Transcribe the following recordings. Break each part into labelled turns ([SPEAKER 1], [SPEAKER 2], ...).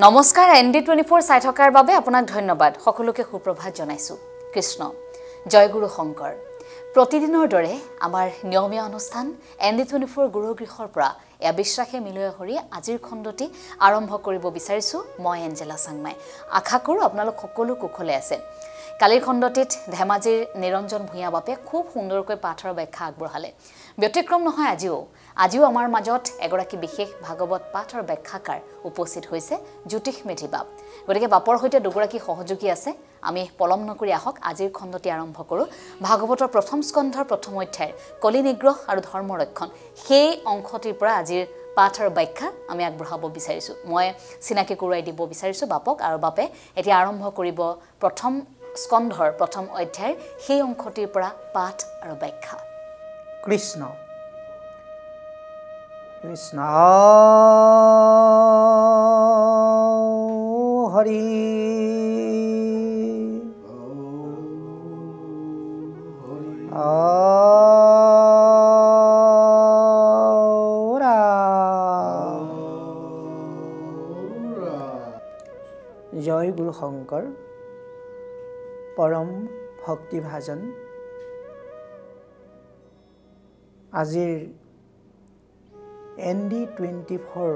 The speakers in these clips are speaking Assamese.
[SPEAKER 1] নমস্কাৰ ND24 চাই থকাৰ বাবে আপোনাক ধন্যবাদ সকলোকে সুপ্ৰভাত জনাইছো কৃষ্ণ জয়গুৰু শংকৰ প্ৰতিদিনৰ দৰে আমাৰ নিয়মীয়া অনুষ্ঠান ND24 গুৰুগৃহৰ পৰা এয়া বিশ্বাসে মিলয় হৰি আজিৰ খণ্ডটি আৰম্ভ কৰিব বিচাৰিছো মই এঞ্জেলা সাংমাই আশা কৰো আপোনালোক সকলো কুশলে আছে কালিৰ খণ্ডটিত ধেমাজিৰ নিৰঞ্জন ভূঞা বাপে খুব সুন্দৰকৈ পাঠৰ ব্যাখ্যা আগবঢ়ালে ব্যতিক্ৰম নহয় আজিও আমাৰ মাজত এগৰাকী বিশেষ ভাগৱত পাঠৰ ব্যাখ্যাকাৰ উপস্থিত হৈছে জ্যোতিষ মেধি বাপ গতিকে বাপৰ হৈতে দুগৰাকী সহযোগী আছে আমি পলম নকৰি আহক আজিৰ খণ্ডটি আৰম্ভ কৰো ভাগৱতৰ প্ৰথম স্কন্ধৰ প্ৰথম অধ্যায়ৰ কলি নিগ্ৰহ আৰু ধৰ্ম ৰক্ষণ সেই অংশটিৰ পৰা আজিৰ পাঠৰ ব্যাখ্যা আমি আগবঢ়াব বিচাৰিছো মই চিনাকি কৰোৱাই দিব বিচাৰিছো বাপক আৰু বাপে এতিয়া আৰম্ভ কৰিব প্ৰথম স্কন্ধৰ প্ৰথম অধ্যায়ৰ সেই অংশটিৰ পৰা পাঠ আৰু ব্যাখ্যা
[SPEAKER 2] কৃষ্ণ কৃষ্ণ হৰি জয় গুৰু শংকৰ পৰম ভক্তিভাজন আজিৰ ND24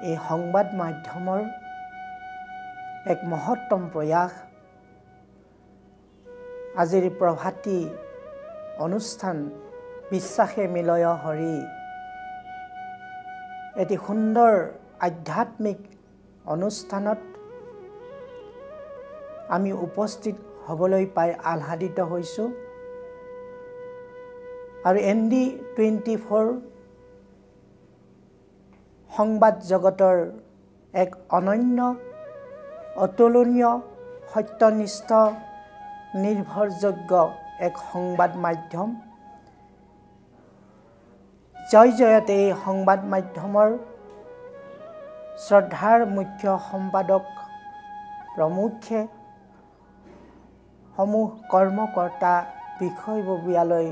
[SPEAKER 2] এই সংবাদ মাধ্যমৰ এক মহত্তম প্ৰয়াস আজিৰ প্ৰভাতী অনুষ্ঠান বিশ্বাসে মিলয় হৰি এটি সুন্দৰ আধ্যাত্মিক অনুষ্ঠানত আমি উপস্থিত হ'বলৈ পাই আহ্লাদিত হৈছোঁ আৰু ND24 সংবাদ জগতৰ এক অনন্য অতুলনীয় সত্যনিষ্ঠ নিৰ্ভৰযোগ্য এক সংবাদ মাধ্যম জয়তে এই সংবাদ মাধ্যমৰ শ্ৰদ্ধাৰ মুখ্য সম্পাদক প্ৰমুখ্যে সমূহ কৰ্মকৰ্তা বিষয়ববীয়ালৈ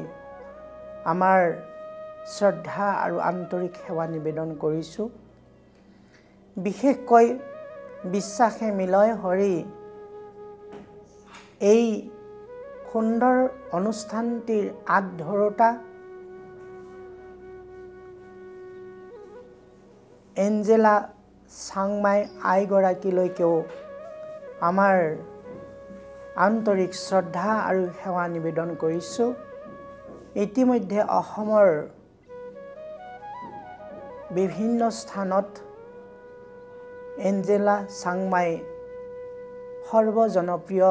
[SPEAKER 2] আমাৰ শ্ৰদ্ধা আৰু আন্তৰিক সেৱা নিবেদন কৰিছোঁ বিশেষকৈ বিশ্বাসে মিলয় হৰি এই সুন্দৰ অনুষ্ঠানটিৰ আগধৰোতা এঞ্জেলা সাংমাই আইগৰাকীলৈকেও আমাৰ আন্তৰিক শ্ৰদ্ধা আৰু সেৱা নিবেদন কৰিছোঁ ইতিমধ্যে অসমৰ বিভিন্ন স্থানত এঞ্জেলা সাংমাই সৰ্বজনপ্ৰিয়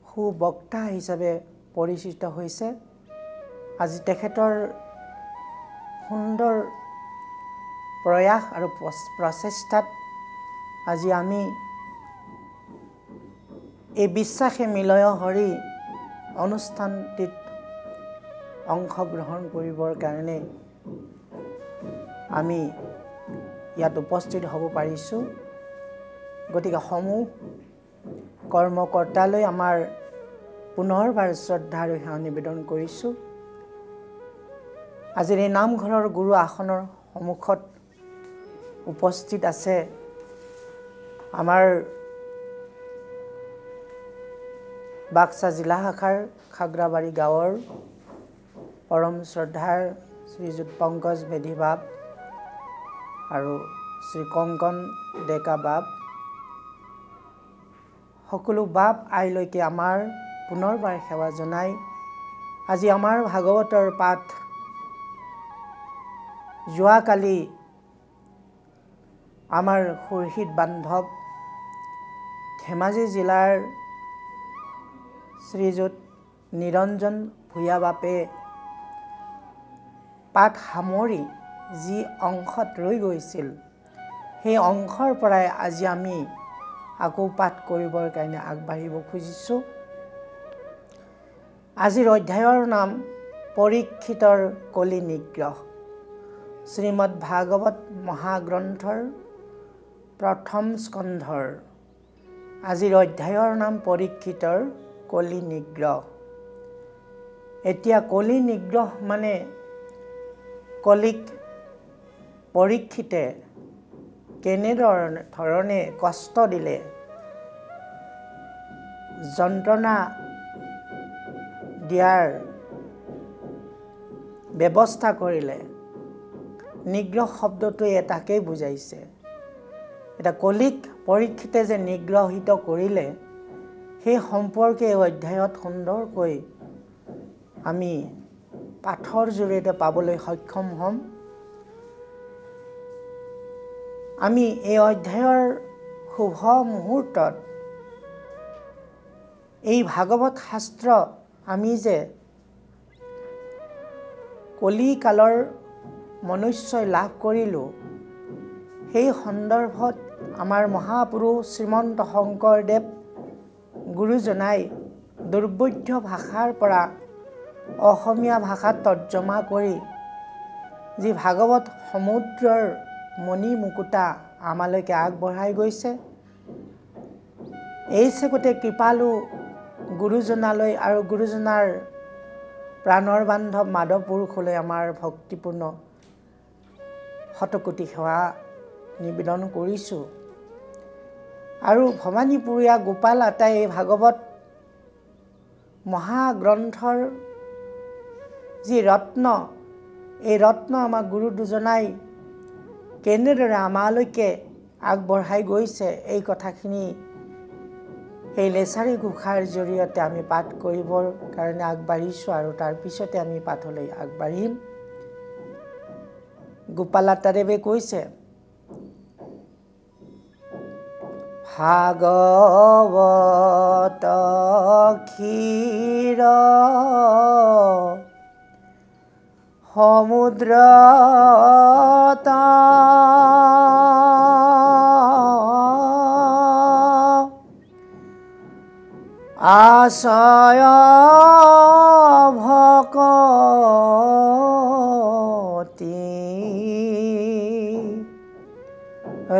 [SPEAKER 2] সুবক্তা হিচাপে পৰিচিত হৈছে আজি তেখেতৰ সুন্দৰ প্ৰয়াস আৰু প্ৰচেষ্টাত আজি আমি এই বিশ্বাসে মিলয় হৰি অনুষ্ঠানটিত অংশগ্ৰহণ কৰিবৰ কাৰণে আমি ইয়াত উপস্থিত হ'ব পাৰিছোঁ গতিকে সমূহ কৰ্মকৰ্তালৈ আমাৰ পুনৰবাৰ শ্ৰদ্ধা আৰু সেৱা নিবেদন কৰিছোঁ আজিৰ এই নামঘৰৰ গুৰু আসনৰ সন্মুখত উপস্থিত আছে আমাৰ বাক্সা জিলা শাখাৰ খাগ্ৰাবাৰী গাঁৱৰ পৰম শ্ৰদ্ধাৰ শ্ৰীযুত পংকজ মেধি বাপ আৰু শ্ৰী কংকন ডেকা বাপ সকলো বাপ আইলৈকে আমাৰ পুনৰবাৰ সেৱা জনাই আজি আমাৰ ভাগৱতৰ পাঠ যোৱাকালি আমাৰ সুৰহিত বান্ধৱ ধেমাজি জিলাৰ শ্ৰীযুত নিৰঞ্জন ভূঞা বাপে পাঠ সামৰি যি অংশত ৰৈ গৈছিল সেই অংশৰ পৰাই আজি আমি আকৌ পাঠ কৰিবৰ কাৰণে আগবাঢ়িব খুজিছোঁ আজিৰ অধ্যায়ৰ নাম পৰীক্ষিতৰ কলি নিগ্ৰহ শ্ৰীমদ ভাগৱত মহাগ্ৰন্থৰ প্ৰথম স্কন্ধৰ আজিৰ অধ্যায়ৰ নাম পৰীক্ষিতৰ কলি নিগ্ৰহ এতিয়া কলি নিগ্ৰহ মানে কলিক পৰীক্ষিতে কেনেধৰণে কষ্ট দিলে, যন্ত্ৰণা দিয়াৰ ব্যৱস্থা কৰিলে, নিগ্ৰহ শব্দটোৱে তাকেই বুজাইছে। এটা কলিক পৰীক্ষিতে যে নিগ্ৰহিত কৰিলে, সেই সম্পৰ্কে এই অধ্যায়ত সুন্দৰকৈ আমি পাঠৰ জৰিয়তে পাবলৈ সক্ষম হ'ম। আমি এই অধ্যায়ৰ শুভ মুহূৰ্তত এই ভাগৱত শাস্ত্ৰ আমি যে কলিকালৰ মনুষ্যই লাভ কৰিলোঁ, সেই সন্দৰ্ভত আমাৰ মহাপুৰুষ শ্ৰীমন্ত শংকৰদেৱ গুৰুজনাই দুৰ্বোধ্য ভাষাৰ পৰা অসমীয়া ভাষাত তৰ্জমা কৰি যি ভাগৱত সমুদ্ৰৰ মণি মুকুতা আমালৈকে আগবঢ়াই গৈছে, এই চেগতে কৃপালু গুৰুজনালৈ আৰু গুৰুজনাৰ প্ৰাণৰ বান্ধৱ মাধৱ পুৰুষলৈ আমাৰ ভক্তিপূৰ্ণ শতকোটি সেৱা নিবেদন কৰিছোঁ। আৰু ভৱানীপুৰীয়া গোপাল আটাই এই ভাগৱত মহাগ্ৰন্থৰ যি ৰত্ন, এই ৰত্ন আমাৰ গুৰু দুজনাই কেনেদৰে আমালৈকে আগবঢ়াই গৈছে, এই কথাখিনি এই লেছাৰী ঘোষাৰ জৰিয়তে আমি পাঠ কৰিবৰ কাৰণে আগবাঢ়িছোঁ আৰু তাৰ পিছতে আমি পাঠলৈ আগবাঢ়িম। গোপালাতাদেৱে কৈছে, ভাগৱত ক্ষীৰ সমুদ্ৰত আশ্ৰয় ভকতি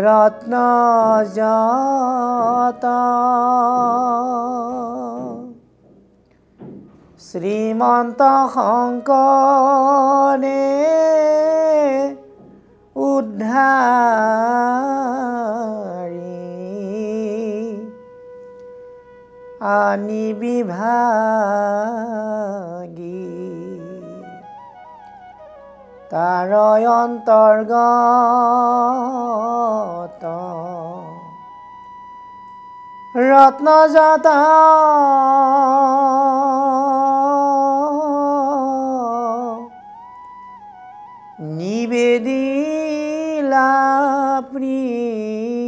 [SPEAKER 2] ৰত্নজাত শ্ৰীমন্ত শংকৰে উদ্ধাৰী আনি বিভাগী তাৰ অন্তৰ্গত ৰত্নজাত নিবেদিলা প্ৰিয়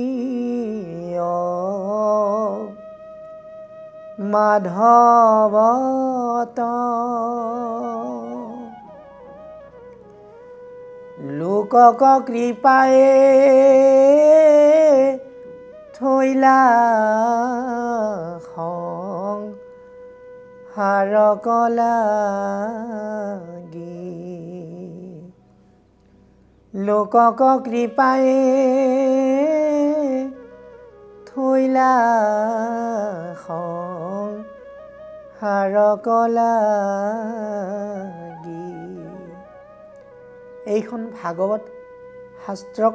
[SPEAKER 2] মাধৱত লোকক কৃপায়ে থৈলা সংসাৰ লাগি লোকক কৃপায়ে থৈলা সংসাৰ লাগি। এইখন ভাগৱত শাস্ত্ৰক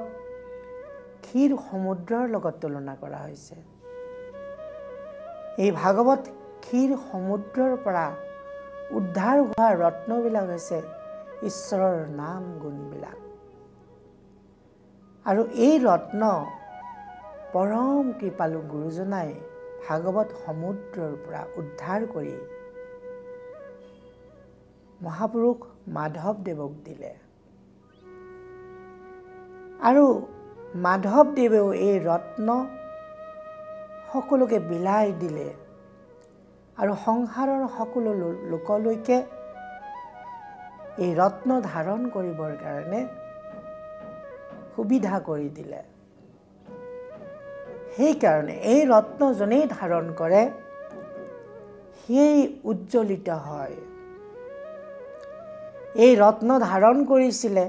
[SPEAKER 2] ক্ষীৰ সমুদ্ৰৰ লগত তুলনা কৰা হৈছে। এই ভাগৱত ক্ষীৰ সমুদ্ৰৰ পৰা উদ্ধাৰ হোৱা ৰত্নবিলাক হৈছে ঈশ্বৰৰ নাম গুণবিলাক। আৰু এই ৰত্ন পৰম কৃপালু গুৰুজনাই ভাগৱত সমুদ্ৰৰ পৰা উদ্ধাৰ কৰি মহাপুৰুষ মাধৱদেৱক দিলে। আৰু মাধৱদেৱেও এই ৰত্ন সকলোকে বিলাই দিলে আৰু সংসাৰৰ সকলো লোকলৈকে এই ৰত্ন ধাৰণ কৰিবৰ কাৰণে সুবিধা কৰি দিলে। সেইকাৰণে এই ৰত্ন যোনেই ধাৰণ কৰে সেই উজ্জ্বলিত হয়। এই ৰত্ন ধাৰণ কৰিছিলে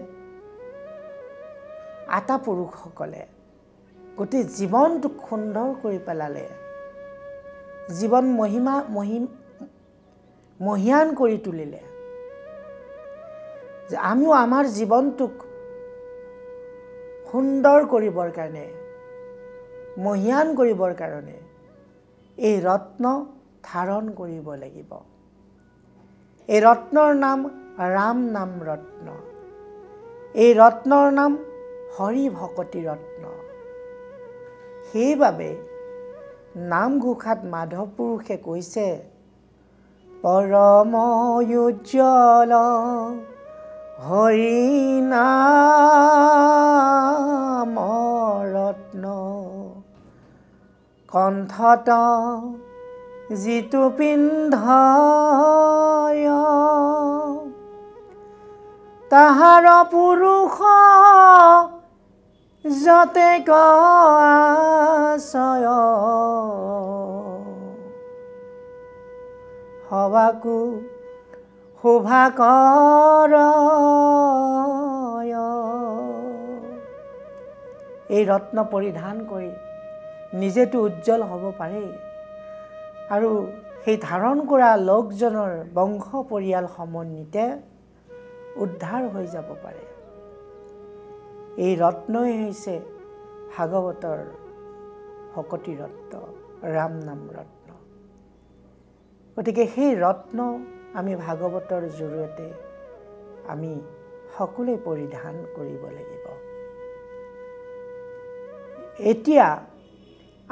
[SPEAKER 2] আটা পুৰুষসকলে, গোটেই জীৱনটোক সুন্দৰ কৰি পেলালে, জীৱন মহিয়ান কৰি তুলিলে। যে আমিও আমাৰ জীৱনটোক সুন্দৰ কৰিবৰ কাৰণে মহিয়ান কৰিবৰ কাৰণে এই ৰত্ন ধাৰণ কৰিব লাগিব। এই ৰত্নৰ নাম ৰাম নাম ৰত্ন। এই ৰত্নৰ নাম হৰি ভকতি ৰত্ন। সেইবাবে নামঘোষাত মাধৱ পুৰুষে কৈছে পৰম উজ্জ্বল হৰি নাম ৰত্ন কণ্ঠত যিটো পিন্ধয় তাহাৰ পুৰুষ যতে আশ্ৰয় হবাকো শোভাকৰ। এই ৰত্ন পৰিধান কৰি নিজেতো উজ্জ্বল হ'ব পাৰে আৰু সেই ধাৰণ কৰা লোকজনৰ বংশ পৰিয়াল সমন্বিতে উদ্ধাৰ হৈ যাব পাৰে। এই ৰত্নই হৈছে ভাগৱতৰ ভকতি ৰত্ন, ৰাম নাম ৰত্ন। গতিকে সেই ৰত্ন আমি ভাগৱতৰ জৰিয়তে আমি সকলোৱে পৰিধান কৰিব লাগিব। এতিয়া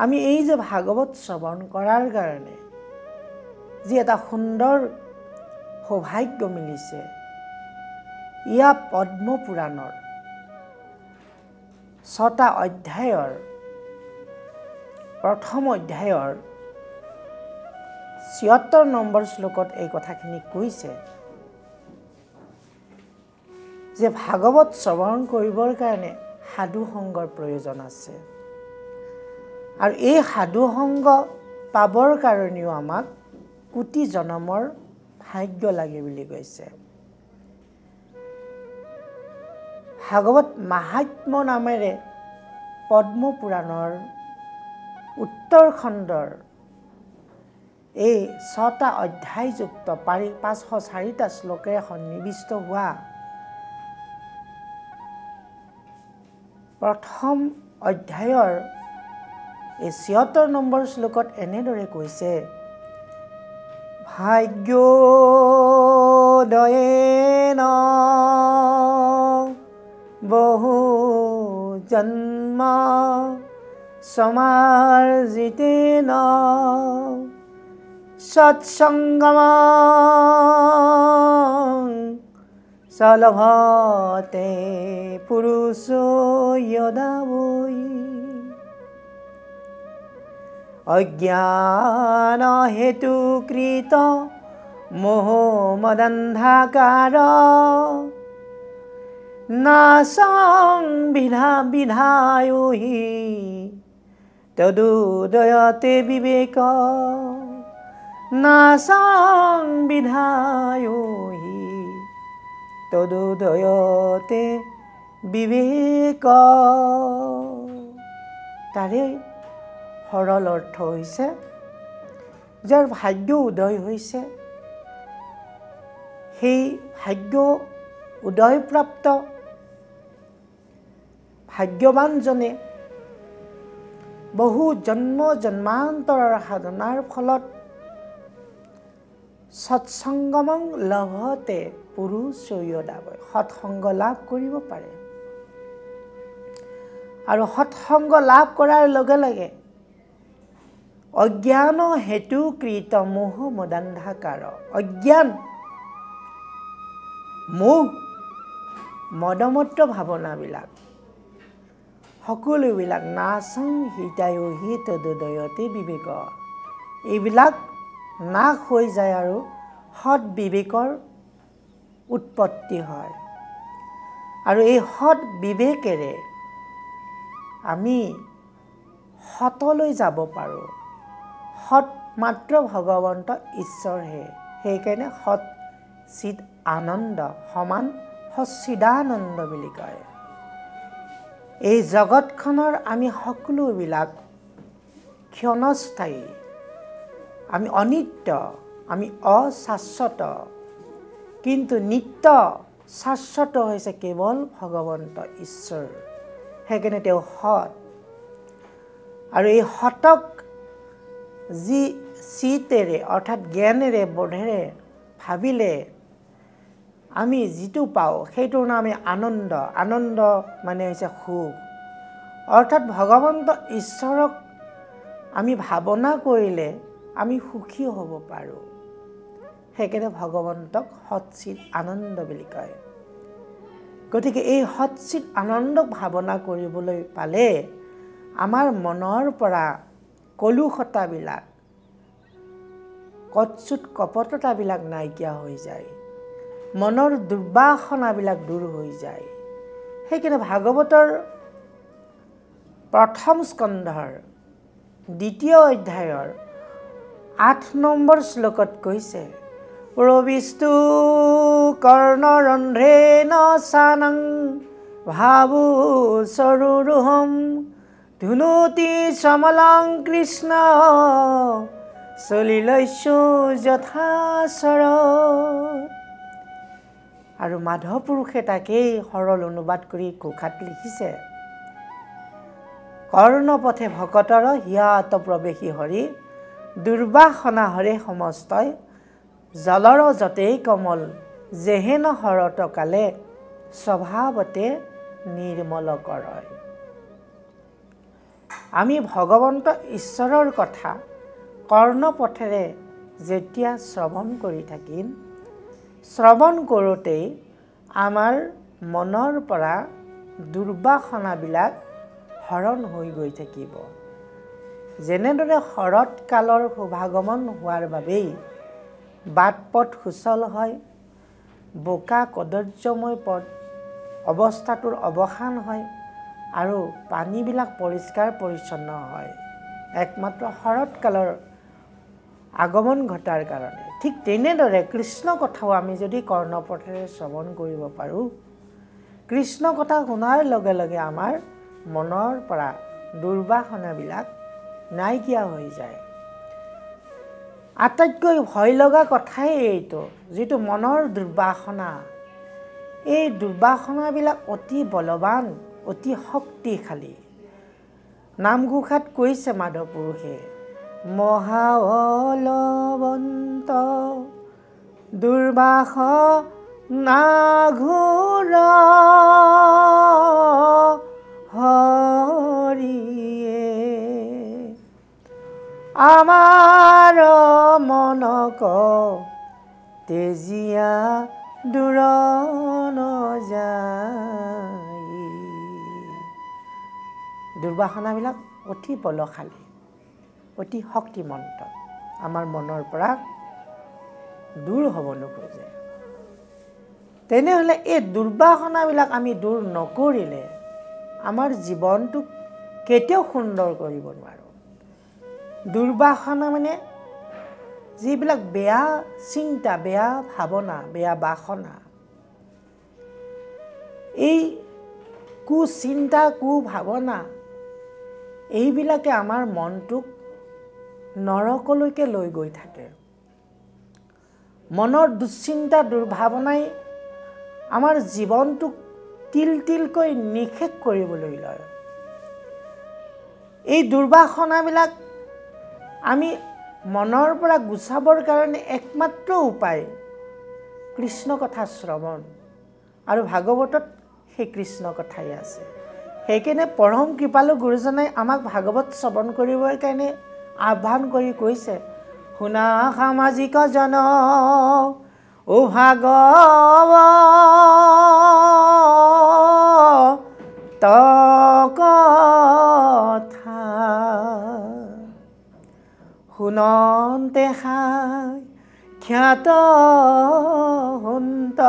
[SPEAKER 2] আমি এই যে ভাগৱত শ্ৰৱণ কৰাৰ কাৰণে যি এটা সুন্দৰ সৌভাগ্য মিলিছে, ইয়া পদ্ম পুৰাণৰ ৬টা অধ্যায়ৰ প্ৰথম অধ্যায়ৰ ৭৬ নম্বৰ শ্লোকত এই কথাখিনি কৈছে যে ভাগৱত শ্ৰৱণ কৰিবৰ কাৰণে সাধু সংগৰ প্ৰয়োজন আছে আৰু এই সাধু সংগ পাবৰ কাৰণেও আমাক কোটি জনমৰ ভাগ্য লাগে বুলি কৈছে। ভাগৱত মাহাত্ম্য নামেৰে পদ্ম পুৰাণৰ উত্তৰ খণ্ডৰ এই ৬টা অধ্যায়যুক্ত ৫০৪টা শ্লোকেৰে সন্নিৱিষ্ট হোৱা প্ৰথম অধ্যায়ৰ এই ৭৬ নম্বৰ শ্লোকত এনেদৰে কৈছে ভাগ্যোদয়েন বহু জন্ম সমাৰ্জিতেন সৎসংগম সলভতে পুৰুষ যদা বৈ অজ্ঞান হেতু কৃত মোহ মদন্ধাকাৰ নাসং বিধায়হি তদুদয়তে বিবেক নাসং বিধায়হি তদুদয়তে বিবেক। তাৰে সৰল অৰ্থ হৈছে যাৰ ভাগ্য উদয় হৈছে সেই ভাগ্য উদয়প্ৰাপ্ত ভাগ্যৱানজনে বহু জন্ম জন্মান্তৰৰ সাধনাৰ ফলত সৎসংগমং লভতে পুৰুষয়দাবয় সৎসংগ লাভ কৰিব পাৰে আৰু সৎসংগ লাভ কৰাৰ লগে লগে অজ্ঞান হেতু কৃত মোহ মদান্ধাকাৰ অজ্ঞান মোহ মদমত্ত ভাৱনাবিলাক সকলোবিলাক নাসং হিতায়হি তদুদয়তে বিবেক এইবিলাক নাশ হৈ যায় আৰু সৎ বিবেকৰ উৎপত্তি হয় আৰু এই সৎ বিবেকেৰে আমি সতলৈ যাব পাৰোঁ। সৎ মাত্ৰ ভগৱন্ত ঈশ্বৰহে, সেইকাৰণে সৎ চিদ আনন্দ সমান সচ্চিদানন্দ বুলি কয়। এই জগতখনৰ আমি সকলোবিলাক ক্ষণস্থায়ী, আমি অনিত্য, আমি অশাশ্বত, কিন্তু নিত্য শাশ্বত হৈছে কেৱল ভগৱন্ত ঈশ্বৰ। সেইকাৰণে তেওঁ সৎ আৰু এই সতক যি চিতেৰে অৰ্থাৎ জ্ঞানেৰে বোধেৰে ভাবিলে আমি যিটো পাওঁ সেইটোৰ নাম আমি আনন্দ আনন্দ মানে হৈছে সুখ অৰ্থাৎ ভগৱন্ত ঈশ্বৰক আমি ভাৱনা কৰিলে আমি সুখী হ'ব পাৰোঁ সেইকাৰণে ভগৱন্তক সৎচিত আনন্দ বুলি কয় গতিকে এই সৎচিত আনন্দক ভাৱনা কৰিবলৈ পালে আমাৰ মনৰ পৰা কলুষতাবিলাক কচ্ছুত কপটতাবিলাক নাইকিয়া হৈ যায় মনৰ দুৰ্বাসনাবিলাক দূৰ হৈ যায় সেইকাৰণে ভাগৱতৰ প্ৰথম স্কন্ধৰ দ্বিতীয় অধ্যায়ৰ ৮ নম্বৰ শ্লোকত কৈছে প্ৰবিষ্টু কৰ্ণৰন্ধ্ৰেণ সানং ভাবু সৰুৰুহম ধুনুতি সমলং কৃষ্ণ সলিলৈষু যথাচৰ আৰু মাধৱ পুৰুষে তাকেই সৰল অনুবাদ কৰি কোখাত লিখিছে কৰ্ণপথে ভকতৰ হিয়াত প্ৰৱেশী হৰি দুৰ্বাসনা হৰে সমস্তই জলৰ যতেই কমল যেহেন হৰত কালে স্বভাৱতে নিৰ্মল কৰয় আমি ভগৱন্ত ঈশ্বৰৰ কথা কৰ্ণপথেৰে যেতিয়া শ্ৰৱণ কৰি থাকিম শ্ৰৱণ কৰোঁতেই আমাৰ মনৰ পৰা দুৰ্বাসনাবিলাক হৰণ হৈ গৈ থাকিব যেনেদৰে শৰৎকালৰ শুভাগমন হোৱাৰ বাবেই বাট পথ সুচল হয় বোকা কদৰ্যময় পথ অৱস্থাটোৰ অৱসান হয় আৰু পানীবিলাক পৰিষ্কাৰ পৰিচ্ছন্ন হয় একমাত্ৰ শৰৎকালৰ আগমন ঘটাৰ কাৰণে ঠিক তেনেদৰে কৃষ্ণ কথাও আমি যদি কৰ্ণপথেৰে শ্ৰৱণ কৰিব পাৰোঁ কৃষ্ণ কথা শুনাৰ লগে লগে আমাৰ মনৰ পৰা দুৰ্বাসনাবিলাক নাইকিয়া হৈ যায় আটাইতকৈ ভয় লগা কথাই এইটো যিটো মনৰ দুৰ্বাসনা এই দুৰ্বাসনাবিলাক অতি বলৱান অতি শক্তিশালী নামঘোষাত কৈছে মাধৱ পুৰুষে মহাবলৱন্ত দুৰ্বাস নাঘোৰ হৰিয়ে আমাৰ মনক তেজিয়া দূৰ নযায় দুৰ্বাসনাবিলাক অতি বলশালী অতি শক্তিমন্ত আমাৰ মনৰ পৰা দূৰ হ'ব নোখোজে তেনেহ'লে এই দুৰ্বাসনাবিলাক আমি দূৰ নকৰিলে আমাৰ জীৱনটোক কেতিয়াও সুন্দৰ কৰিব নোৱাৰোঁ দুৰ্বাসনা মানে যিবিলাক বেয়া চিন্তা বেয়া ভাৱনা বেয়া বাসনা এই কুচিন্তা কুভাৱনা এইবিলাকে আমাৰ মনটোক নৰকলৈকে লৈ গৈ থাকে মনৰ দুশ্চিন্তা দুৰ্ভাৱনাই আমাৰ জীৱনটোক তিল তিলকৈ নিশেষ কৰিবলৈ লয় এই দুৰ্বাসনাবিলাক আমি মনৰ পৰা গুচাবৰ কাৰণে একমাত্ৰ উপায় কৃষ্ণ কথা শ্ৰৱণ আৰু ভাগৱতত সেই কৃষ্ণ কথাই আছে সেইকাৰণে পৰম কৃপালু গুৰুজনাই আমাক ভাগৱত শ্ৰৱণ কৰিবৰ কাৰণে আহ্বান কৰি কৈছে শুনা সামাজিক জন ও ভাগৱত কথা শুনন্তে খাই খ্যাত হন্ত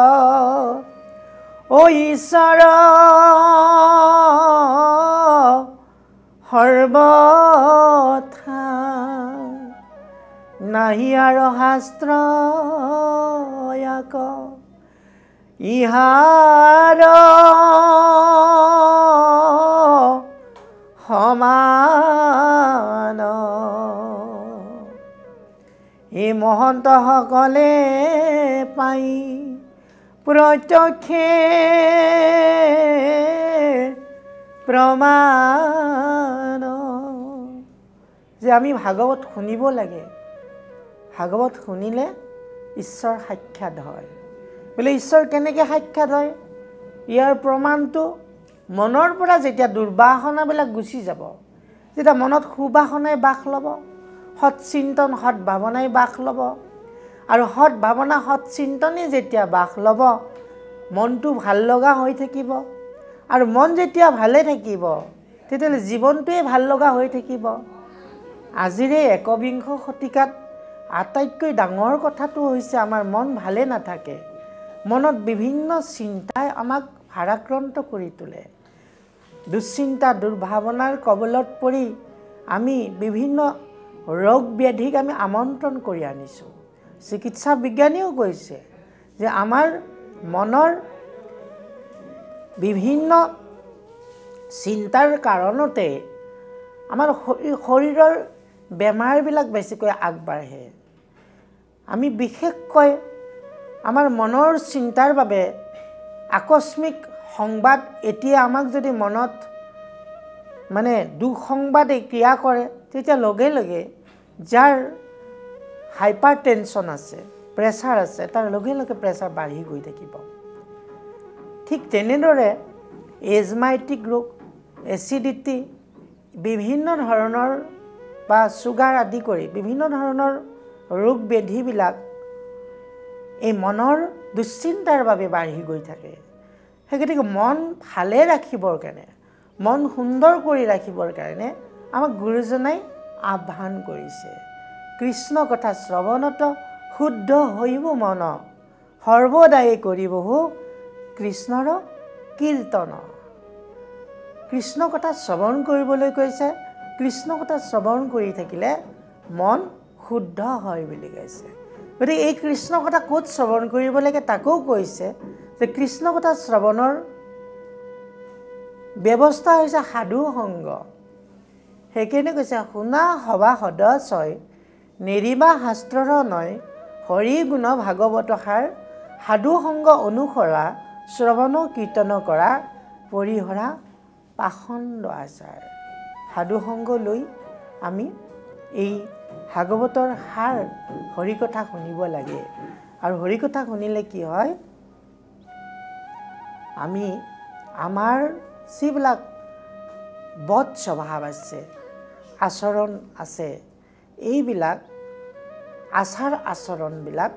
[SPEAKER 2] ও ঈশ্বৰ সৰ্বথা নাহি আৰু শাস্ত্ৰ ইহাৰ সমান এই মহন্তসকলে পাই প্ৰত্যক্ষে প্ৰমাণ যে আমি ভাগৱত শুনিব লাগে ভাগৱত শুনিলে ঈশ্বৰ সাক্ষাৎ হয় বোলে ঈশ্বৰ কেনেকৈ সাক্ষাৎ হয় ইয়াৰ প্ৰমাণটো মনৰ পৰা যেতিয়া দুৰ্বাসনাবিলাক গুচি যাব যেতিয়া মনত সুবাসনাই বাস ল'ব সৎ চিন্তন সৎ ভাৱনাই বাস ল'ব আৰু সৎ ভাৱনা সৎ চিন্তনে যেতিয়া বাস ল'ব মনটো ভাল লগা হৈ থাকিব আৰু মন যেতিয়া ভালে থাকিব তেতিয়াহ'লে জীৱনটোৱে ভাল লগা হৈ থাকিব আজিৰে একবিংশ শতিকাত আটাইতকৈ ডাঙৰ কথাটো হৈছে আমাৰ মন ভালে নাথাকে মনত বিভিন্ন চিন্তাই আমাক ভাৰাক্ৰান্ত কৰি তোলে দুশ্চিন্তা দুৰ্ভাৱনাৰ কবলত পৰি আমি বিভিন্ন ৰোগ ব্যাধিক আমি আমন্ত্ৰণ কৰি আনিছোঁ চিকিৎসা বিজ্ঞানীও কৈছে যে আমাৰ মনৰ বিভিন্ন চিন্তাৰ কাৰণতে আমাৰ শৰীৰৰ বেমাৰবিলাক বেছিকৈ আগবাঢ়ে আমি বিশেষকৈ আমাৰ মনৰ চিন্তাৰ বাবে আকস্মিক সংবাদ এতিয়া আমাক যদি মনত মানে দুঃসংবাদে ক্ৰিয়া কৰে তেতিয়া লগে লগে যাৰ হাইপাৰ টেনশ্যন আছে প্ৰেছাৰ আছে তাৰ লগে লগে প্ৰেছাৰ বাঢ়ি গৈ থাকিব ঠিক তেনেদৰে এজমাইটিক ৰোগ এচিডিটি বিভিন্ন ধৰণৰ বা চুগাৰ আদি কৰি বিভিন্ন ধৰণৰ ৰোগ ব্যাধিবিলাক এই মনৰ দুশ্চিন্তাৰ বাবে বাঢ়ি গৈ থাকে সেইগতিকে মন ভালে ৰাখিবৰ কাৰণে মন সুন্দৰ কৰি ৰাখিবৰ কাৰণে আমাক গুৰুজনাই আহ্বান কৰিছে কৃষ্ণ কথা শ্ৰৱণত শুদ্ধ হৈব মন সৰ্বদাই কৰিবহু কৃষ্ণৰ কীৰ্তন কৃষ্ণ কথা শ্ৰৱণ কৰিবলৈ কৈছে কৃষ্ণ কথা শ্ৰৱণ কৰি থাকিলে মন শুদ্ধ হয় বুলি কৈছে গতিকে এই কৃষ্ণ কথা ক'ত শ্ৰৱণ কৰিব লাগে তাকো কৈছে যে কৃষ্ণ কথা শ্ৰৱণৰ ব্যৱস্থা হৈছে সাধু সংগ সেইকাৰণে কৈছে শুনা সভা সদস্যই নেৰিবা শাস্ত্ৰৰ নয় হৰি গুণ ভাগৱত সাৰ সাধু সংগ অনুসৰা শ্ৰৱণ কীৰ্তন কৰা পৰিহৰা পাখণ্ড আচাৰ সাধু সংগ লৈ আমি এই ভাগৱতৰ সাৰ হৰিকথা শুনিব লাগে আৰু হৰিকথা শুনিলে কি হয় আমি আমাৰ যিবিলাক বদ স্বভাৱ আছে আচৰণ আছে এইবিলাক আচাৰ আচৰণবিলাক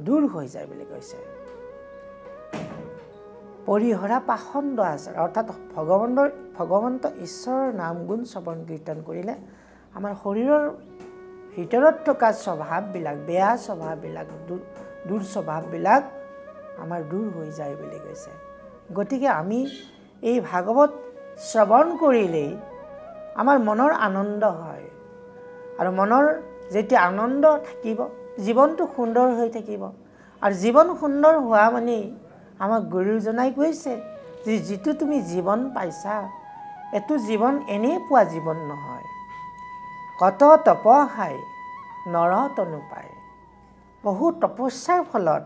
[SPEAKER 2] দূৰ হৈ যায় বুলি কৈছে পৰিহৰা পাখণ্ড আচাৰ অৰ্থাৎ ভগৱন্ত ঈশ্বৰৰ নাম গুণ শ্ৰৱণ কীৰ্তন কৰিলে আমাৰ শৰীৰৰ ভিতৰত থকা স্বভাৱবিলাক বেয়া স্বভাৱবিলাক দুৰ্স্বভাৱবিলাক আমাৰ দূৰ হৈ যায় বুলি কৈছে গতিকে আমি এই ভাগৱত শ্ৰৱণ কৰিলেই আমাৰ মনৰ আনন্দ হয় আৰু মনৰ যেতিয়া আনন্দ থাকিব জীৱনটো সুন্দৰ হৈ থাকিব আৰু জীৱন সুন্দৰ হোৱা মানে আমাক গুৰুজনাই কৈছে যে যিটো তুমি জীৱন পাইছা এইটো জীৱন এনেই পোৱা জীৱন নহয় কত তপহাই নৰ তনু পায় বহু তপস্যাৰ ফলত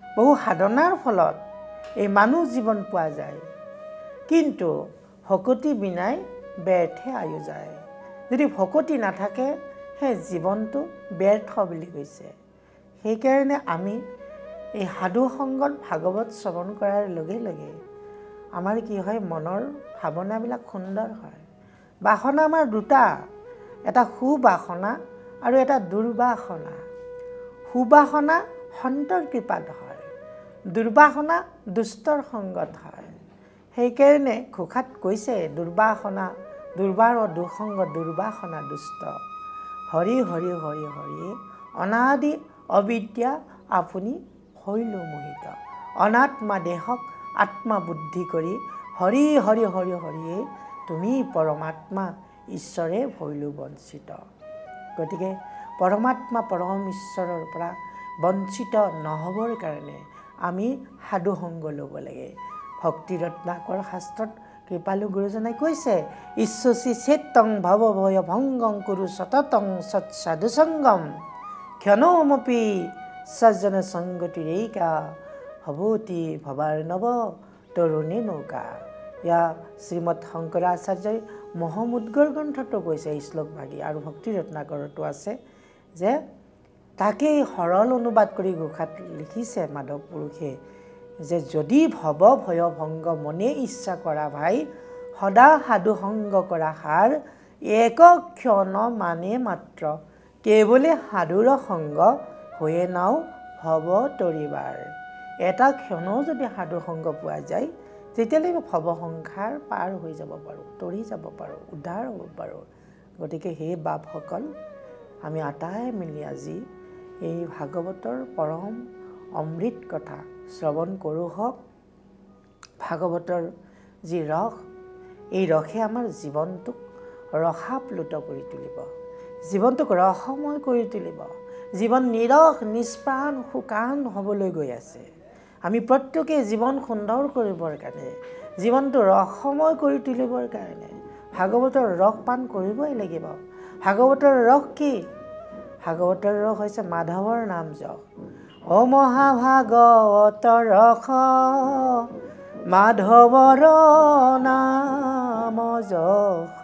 [SPEAKER 2] বহু সাধনাৰ ফলত এই মানুহ জীৱন পোৱা যায় কিন্তু ভকতি বিনাই ব্যৰ্থে আয়ু যায় যদি ভকতি নাথাকে সেই জীৱনটো ব্যৰ্থ বুলি কৈছে সেইকাৰণে আমি এই সাধু সংগত ভাগৱত শ্ৰৱণ কৰাৰ লগে লগে আমাৰ কি হয় মনৰ ভাৱনাবিলাক সুন্দৰ হয় বাসনা আমাৰ দুটা এটা সুবাসনা আৰু এটা দুৰ্বাসনা সুবাসনা সন্তৰ কৃপাত হয় দুৰ্বাসনা দুষ্টৰ সংগত হয় সেইকাৰণে ঘোষাত কৈছে দুৰ্বাসনা দুৰ্বাৰ দুসংগ দুৰ্বাসনা দুষ্ট হৰি হৰি হৰি হৰি অনাদি অবিদ্যা আপুনি হৈলো মোহিত অনাত্মা দেহক আত্মা বুদ্ধি কৰি হৰি হৰি হৰি হৰিয়ে তুমি পৰমাত্মা ঈশ্বৰে হৈলো বঞ্চিত গতিকে পৰমাত্মা পৰম ঈশ্বৰৰ পৰা বঞ্চিত নহবৰ কাৰণে আমি সাধু সংগ ল'ব লাগে ভক্তি ৰত্নাকৰ শাস্ত্ৰত কৃপালু গুৰুজনাই কৈছে ঈশ্বচি চেতং ভৱ ভয় ভংগং কুৰু সততং সৎসাধু সংগম ক্ষণমপি সজ্জন সংগতিৰেইকা ভৱতি ভবাৰ নৱ তৰুণী নৌকা ইয়া শ্ৰীমৎ শংকৰাচাৰ্যই মহমুদ্গৰ গ্ৰন্থতো কৈছে এই শ্লোকভাগী আৰু ভক্তি ৰত্নাকৰতো আছে যে তাকেই সৰল অনুবাদ কৰি ঘোষাত লিখিছে মাধৱ পুৰুষে যে যদি ভৱ ভয় ভংগ মনে ইচ্ছা কৰা ভাই সদা সাধু সংগ কৰা সাৰ এক ক্ষণ মানে মাত্ৰ কেৱলে সাধুৰ সংগ হৈয়ে নাও ভৱ তৰিবাৰ। এটা ক্ষণও যদি সাধু সংগ পোৱা যায় তেতিয়ালৈ ভৱ সংসাৰ পাৰ হৈ যাব পাৰোঁ, তৰি যাব পাৰোঁ, উদ্ধাৰ হ'ব পাৰোঁ। গতিকে সেই বাপসকল আমি আটাই মিলি আজি এই ভাগৱতৰ পৰম অমৃত কথা শ্ৰৱণ কৰোঁ হওক। ভাগৱতৰ যি ৰস, এই ৰসে আমাৰ জীৱনটোক ৰসাপ্লুত কৰি তুলিব, জীৱনটোক ৰসময় কৰি তুলিব। জীৱন নিৰস নিষ্প্ৰাণ শুকান হ'বলৈ গৈ আছে। আমি প্ৰত্যেকে জীৱন সুন্দৰ কৰিবৰ কাৰণে, জীৱনটো ৰসময় কৰি তুলিবৰ কাৰণে ভাগৱতৰ ৰস পান কৰিবই লাগিব। ভাগৱতৰ ৰস কি? ভাগৱতৰ ৰস হৈছে মাধৱৰ নাম যশ। অ মহাভাগৱত ৰস মাধৱৰ নাম যশ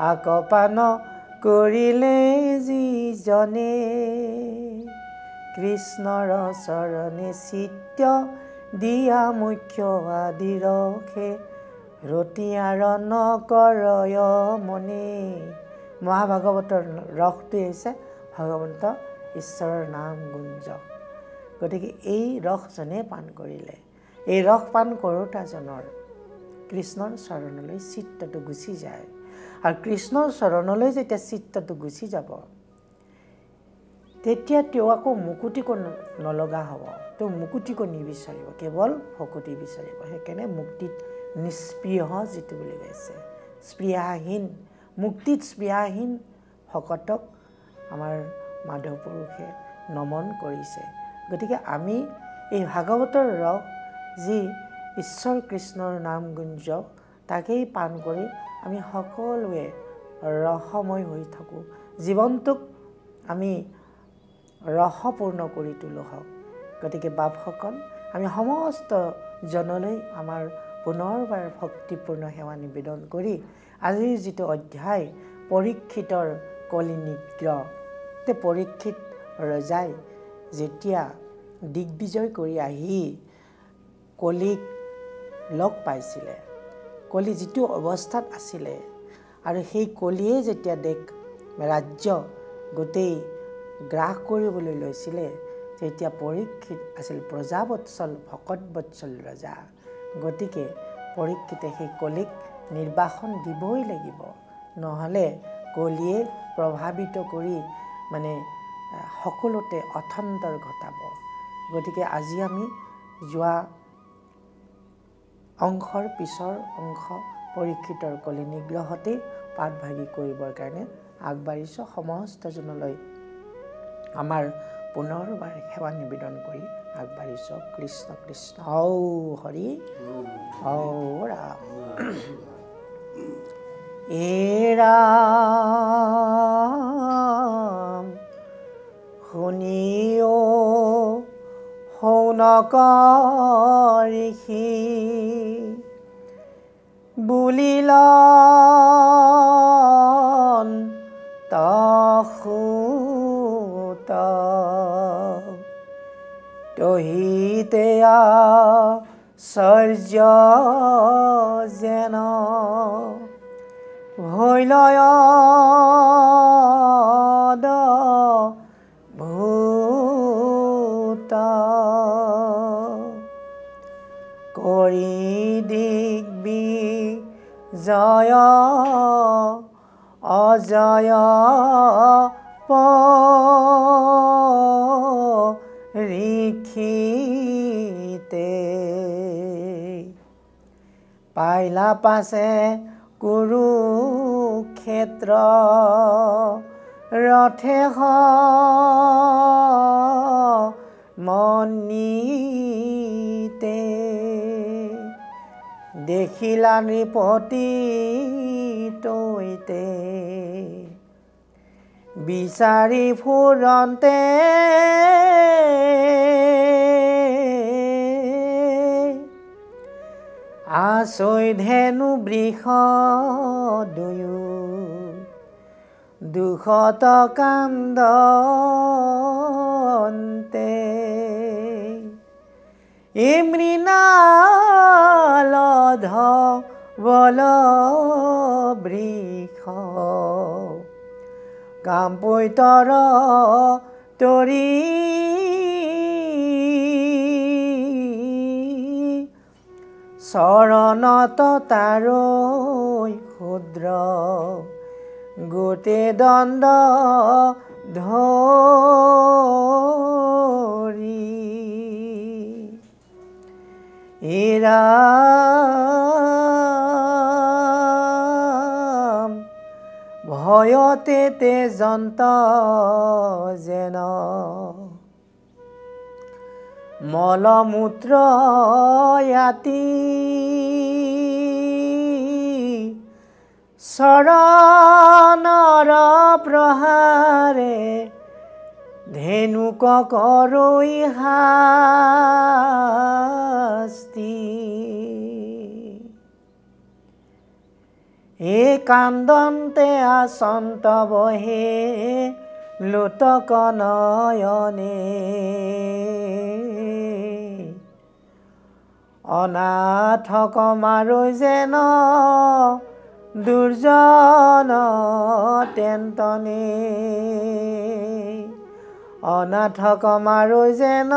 [SPEAKER 2] আকপান কৰিলে যিজনে কৃষ্ণৰ চৰণে চিত্ত দিয়া মুখ্য আদি ৰসে ৰতিয়াৰ নকৰয় মনে। মহাভাগৱতৰ ৰসটোৱে হৈছে ভগৱন্ত ঈশ্বৰৰ নাম গুঞ্জ। গতিকে এই ৰসজনে পান কৰিলে, এই ৰস পান কৰোঁতাজনৰ কৃষ্ণৰ চৰণলৈ চিত্তটো গুচি যায়। আৰু কৃষ্ণৰ চৰণলৈ যেতিয়া চিত্তটো গুচি যাব তেতিয়া তেওঁ আকৌ মুকুতিকো নলগা হ'ব, তেওঁ মুকুতিকো নিবিচাৰিব, কেৱল ভকুতি বিচাৰিব। সেইকাৰণে মুক্তিত নিস্পৃহ যিটো বুলি কৈছে, স্পৃহাহীন, মুক্তিত স্পৃহাহীন ভকতক আমাৰ মাধৱ পুৰুষে নমন কৰিছে। গতিকে আমি এই ভাগৱতৰ ৰস যি ঈশ্বৰ কৃষ্ণৰ নাম গুঞ্জ তাকেই পান কৰি আমি সকলোৱে ৰসময় হৈ থাকোঁ, জীৱনটোক আমি ৰসপূৰ্ণ কৰি তোলো হওক। গতিকে বাপসকল আমি সমস্ত জনলৈ আমাৰ পুনৰবাৰ ভক্তিপূৰ্ণ সেৱা নিবেদন কৰি আজিৰ যিটো অধ্যায় পৰীক্ষিতৰ কলি নিগ্ৰহ, তে পৰীক্ষিত ৰজাই যেতিয়া দিগ্বিজয় কৰি আহি কলিক লগ পাইছিলে, কলি যিটো অৱস্থাত আছিলে আৰু সেই কলিয়ে যেতিয়া দেশ ৰাজ্য গোটেই গ্ৰাস কৰিবলৈ লৈছিলে তেতিয়া পৰীক্ষিত আছিল প্ৰজাবৎসল ভকতবৎসল ৰজা। গতিকে পৰীক্ষিতে সেই কলিক নিৰ্বাসন দিবই লাগিব, নহ'লে কলিয়ে প্ৰভাৱিত কৰি মানে সকলোতে অথন্তৰ ঘটাব। গতিকে আজি আমি যোৱা অংশৰ পিছৰ অংশ পৰীক্ষিতৰ কলি নিগ্ৰহতে পাঠভাগী কৰিবৰ কাৰণে আগবাঢ়িছোঁ। সমস্তজনলৈ আমাৰ পুনৰবাৰ সেৱা নিবেদন কৰি আগবাঢ়িছোঁ। কৃষ্ণ কৃষ্ণ ঔ হৰি ঔ ৰাম। এ ৰাম শুনিও শৌনক ঋষি বুলিল তসুত তহিতে আশ্চৰ্য যেন ভৈলয় ভূত কৰি দিগ্বিজয় অজয় পৰীক্ষিতে পাইলা পাছে কুৰুক্ষেত্ৰ ৰথে মনিতে দেখিলা নৃপতি তৈতে বিচাৰি ফুৰন্তে আচৈ ধেনু বৃষ দুয়ো দুখত কান্দন্তে মৃণাল ধবল বৃষ কাম্পৈতৰ তৰি চৰণত তাৰৈ ক্ষুদ্ৰ গোটে দণ্ড ধৰি ৰাম ভয়তে তেজন্ত যেন মলমূত্ৰ ইয়াতি চৰণৰ প্ৰহাৰে ধেনুক কৰৈ শাস্তি কান্দন্তে আচন্ত বহে লোতক নয়নে অনাথক মাৰৈ যেন দুৰ্জন তেন্তনে অনাথক মাৰৈ যেন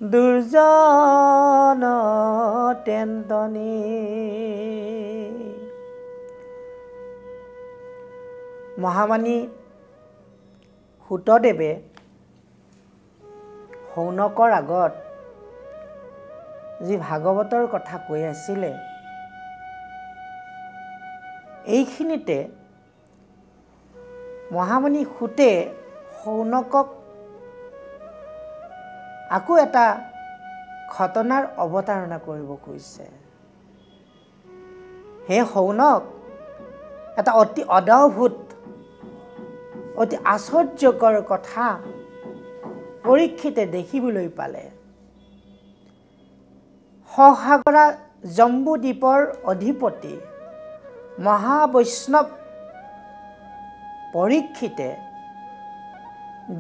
[SPEAKER 2] দুৰ্জন তেন্তনে মহামানী সূতদেৱে শৌনকৰ আগত যি ভাগৱতৰ কথা কৈ আছিলে এইখিনিতে মহামুনি সূতে শৌনকক আকৌ এটা ঘটনাৰ অৱতাৰণা কৰিব কৈছে। হে শৌনক, এটা অতি অদ্ভুত অতি আশ্চৰ্যকৰ কথা পৰীক্ষিতে দেখিবলৈ পালে। সসাগৰা জম্বুদ্বীপৰ অধিপতি মহাবৈষ্ণৱ পৰীক্ষিতে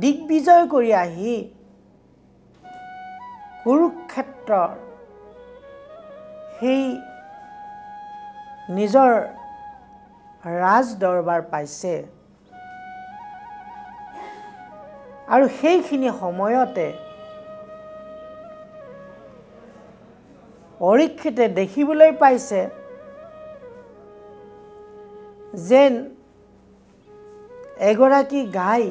[SPEAKER 2] দিগ্বিজয় কৰি আহি কুৰুক্ষেত্ৰৰ সেই নিজৰ ৰাজ দৰবাৰ পাইছে আৰু সেইখিনি সময়তে পৰীক্ষিতে দেখিবলৈ পাইছে যেন এগৰাকী গাই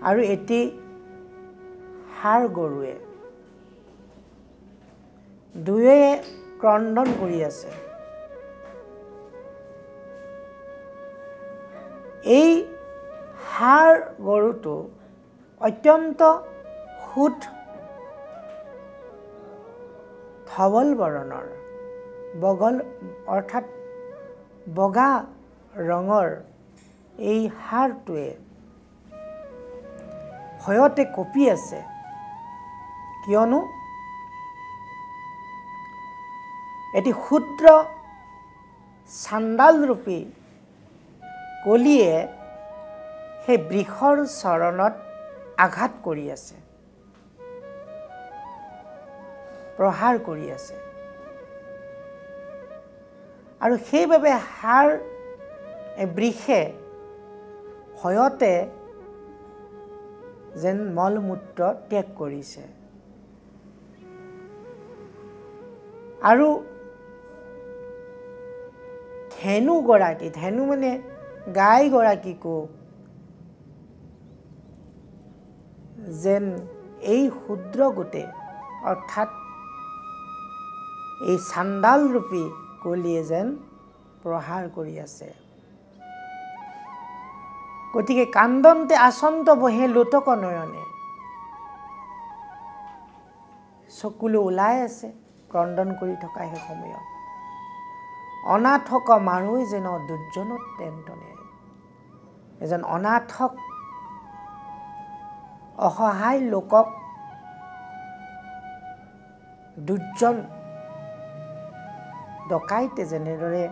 [SPEAKER 2] আৰু এটি ষাঁড় গৰুৱে দুয়ে ক্ৰন্দন কৰি আছে। এই ষাঁড় গৰুটো অত্যন্ত সুঠ ধৱল বৰণৰ বগল অৰ্থাৎ বগা ৰঙৰ এই ষাঁড়টোৱে ভয়তে কঁপি আছে, কিয়নো এটি ক্ষুদ্ৰ চাণ্ডালৰূপী কলিয়ে সেই বৃষৰ চৰণত আঘাত কৰি আছে, প্ৰহাৰ কৰি আছে। আৰু সেইবাবে ষাঁড় বৃষে ভয়তে যেন মলমূত্ৰ ত্যাগ কৰিছে আৰু ধেনুগৰাকী, ধেনু মানে গাইগৰাকীকো যেন এই ক্ষুদ্ৰ গোটে অৰ্থাৎ এই চাণ্ডালৰূপী কলিয়ে যেন প্ৰহাৰ কৰি আছে। গতিকে কান্দন্তে আচন্ত বহে লোতক নয়নে, চকুলো ওলাই আছে ক্ৰন্দন কৰি থকা সেই সময়ত। অনাথক মাৰৈ যেন দুৰ্জনত তেন্তনে, এজন অনাথক অসহায় লোকক দুৰ্জন ডকাইতে যেনেদৰে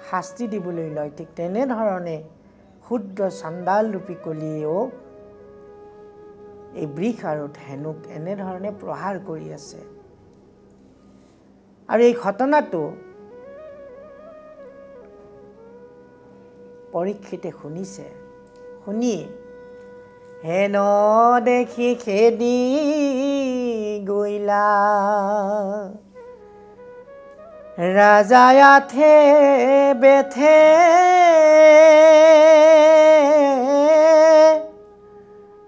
[SPEAKER 2] শাস্তি দিবলৈ লয়, ঠিক তেনেধৰণে ক্ষুদ্ৰ চাণ্ডাল ৰূপী কলিয়েও এই বৃষ আৰু ধেনুক এনেধৰণে প্ৰহাৰ কৰি আছে। আৰু এই ঘটনাটো পৰীক্ষিতে শুনিছে। শুনি হেন দেখি খেদি গইলা ৰাজায়াথে বেথে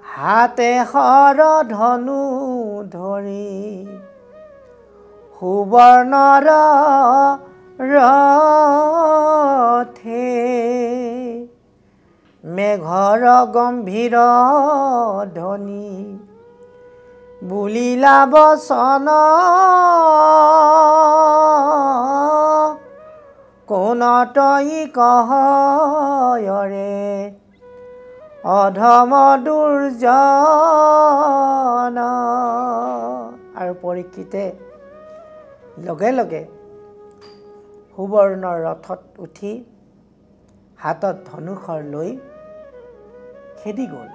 [SPEAKER 2] হাতে শৰ ধনু ধৰি সুবৰ্ণৰ ৰথে মেঘৰ গম্ভীৰ ধ্বনি বুলিলা বচন কোন তই কহয়ৰে অধম দুৰ্জন। আৰু পৰীক্ষিতে লগে লগে সুবৰ্ণৰ ৰথত উঠি হাতত ধনুষৰ লৈ খেদি গ'ল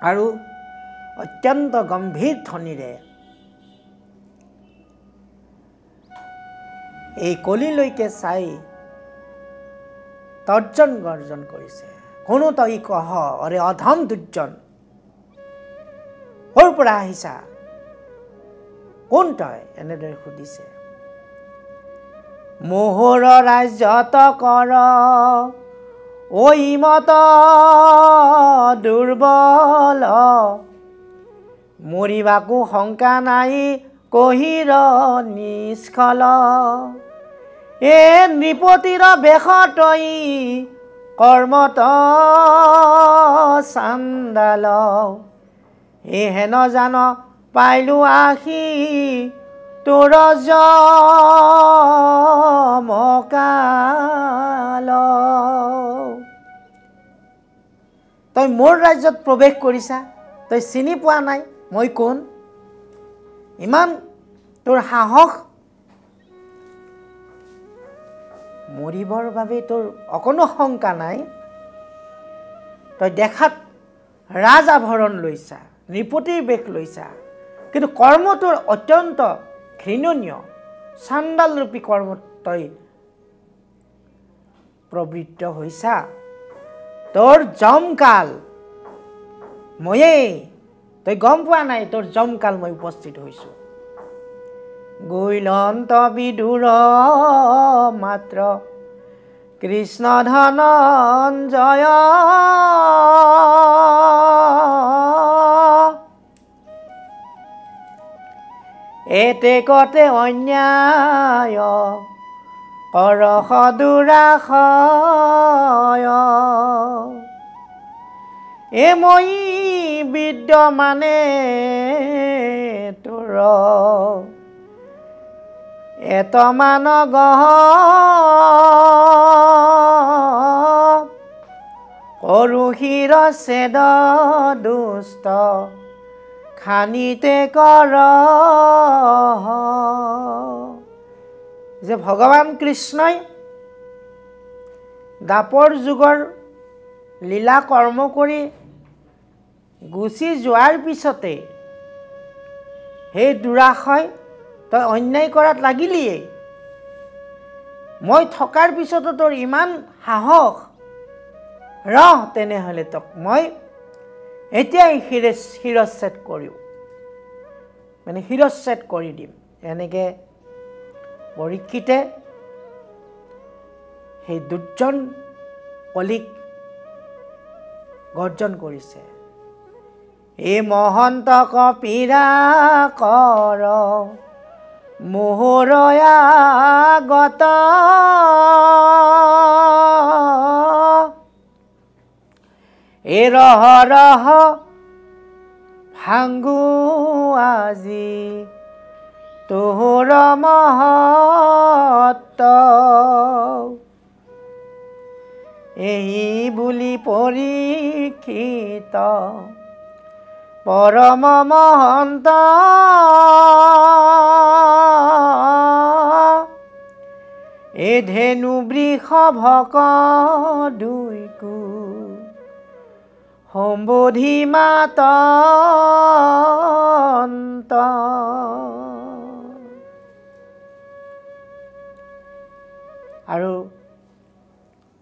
[SPEAKER 2] আৰু অত্যন্ত গম্ভীৰ ধ্বনিৰে এই কলিলৈকে চাই তৰ্জন গৰ্জন কৰিছে। কোনো তই কহ অৰে অধম দুৰ্জন, ক'ৰ পৰা আহিছা, কোন তই, এনেদৰে সুধিছে। মোহৰ ৰাজ্যত কৰ ঐমত দুৰ্বল, মৰিবাকো শংকা নাই কহিৰ নিষ্ফল। এ নৃপতিৰ বেশ তই কৰ্মত চাণ্ডাল, এ হেন জান পাইলো আহি তোৰ জমকাল। তই মোৰ ৰাজ্যত প্ৰৱেশ কৰিছা, তই চিনি পোৱা নাই মই কোন, ইমান তোৰ সাহস, মৰিবৰ বাবে তোৰ অকণো শংকা নাই। তই দেখাত ৰাজ আভৰণ লৈছা, নৃপতিৰ বেশ লৈছা, কিন্তু কৰ্ম তোৰ অত্যন্ত ঘৃণনীয়, চাণ্ডাল ৰূপী কৰ্মত তই প্ৰবৃত্ত হৈছা। তোৰ জমকাল ময়েই, তই গম পোৱা নাই তোৰ জমকাল মই উপস্থিত হৈছোঁ। গৈলন্ত বিদুৰ মাত্ৰ কৃষ্ণ ধনঞ্জয়, এতেকতে অন্যায় কৰহ দুৰাশয়, এ মই বিদ্যমানে তোৰ এতমান গহ, কৰো শিৰচ্ছেদ দুষ্ট খানিতে কৰ। যে ভগৱান কৃষ্ণই দ্বাপৰ যুগৰ লীলা কৰ্ম কৰি গুচি যোৱাৰ পিছতে সেই দুৰাশয় তই অন্যায় কৰাত লাগিলিয়েই, মই থকাৰ পিছতো তোৰ ইমান সাহস, ৰহ তেনেহ'লে তোক মই এতিয়াই শিৰচ্ছেদ কৰিম, মানে শিৰচ্ছেদ কৰি দিম। এনেকৈ পৰীক্ষিতে সেই দুৰ্জন কলিক গৰ্জন কৰিছে। এই মহন্ত কপিৰা কৰ মোহৰয়া গত, এ ৰহ ৰহ ভাংগু আজি তোৰ মহত্ব, এই বুলি পৰীক্ষিত পৰম মহন্ত এ ধেনু বৃষ ভক দুইকু সম্বোধি মাতন্ত আৰু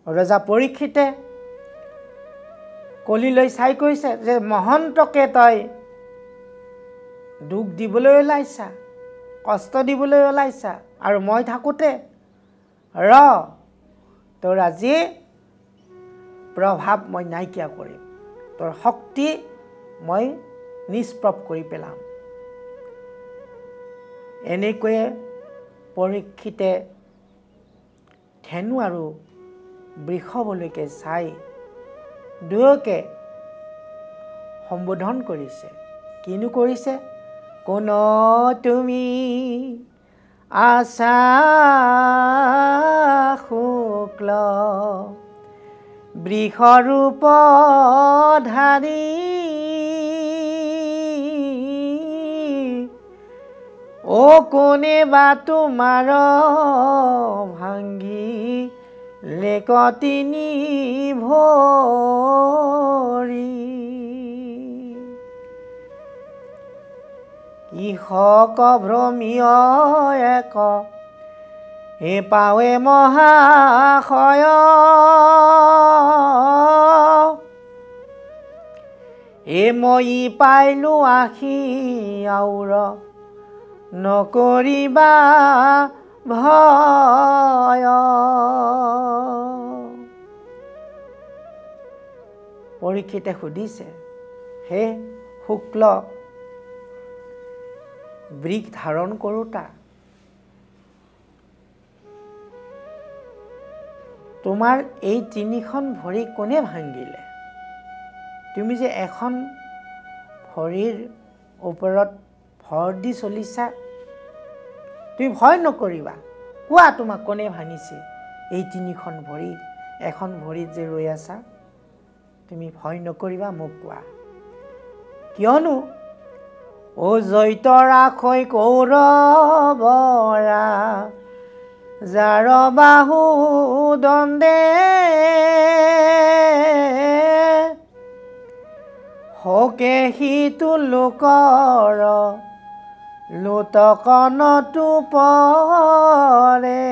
[SPEAKER 2] ৰজা পৰীক্ষিতে কলিলৈ চাই কৈছে যে মহন্তকে তই দুখ দিবলৈ ওলাইছা, কষ্ট দিবলৈ ওলাইছা, আৰু মই থাকোঁতে তোৰ আজি প্ৰভাৱ মই নাইকিয়া কৰিম, তোৰ শক্তি মই নিষ্প্ৰভ কৰি পেলাম। এনেকৈয়ে পৰীক্ষিতে ধেনু আৰু বৃষভলৈকে চাই দুয়োকে সম্বোধন কৰিছে। কিনো কৰিছে? কোন তুমি আছা শুক্ল বৃষৰূপ ধাৰী ও কোনে বা তোমাৰ ভাঙ্গি লেকতিনি ভৰি ইহক ভ্ৰমীয় এক হে পাৱে মহাশয় এ মই পাইলো আখি আউৰ নকৰিবা ভয়। পৰীক্ষিতে সুধিছে, হে শুক্ল বৃষ ধাৰণ কৰোতা, তোমাৰ এই তিনিখন ভৰি কোনে ভাঙিলে? তুমি যে এখন ভৰিৰ ওপৰত ভৰ দি চলিছা, তুমি ভয় নকৰিবা, কোৱা তোমাক কোনে ভাঙিছে এই তিনিখন ভৰি? এখন ভৰিত যে ৰৈ আছা, তুমি ভয় নকৰিবা, মোক কোৱা। কিয়নো ও জৈত ৰাখৈ কৌৰৱৰা যাৰ বাহু দন্দে হকে সিটো লোকৰ লোতকনতো পৰে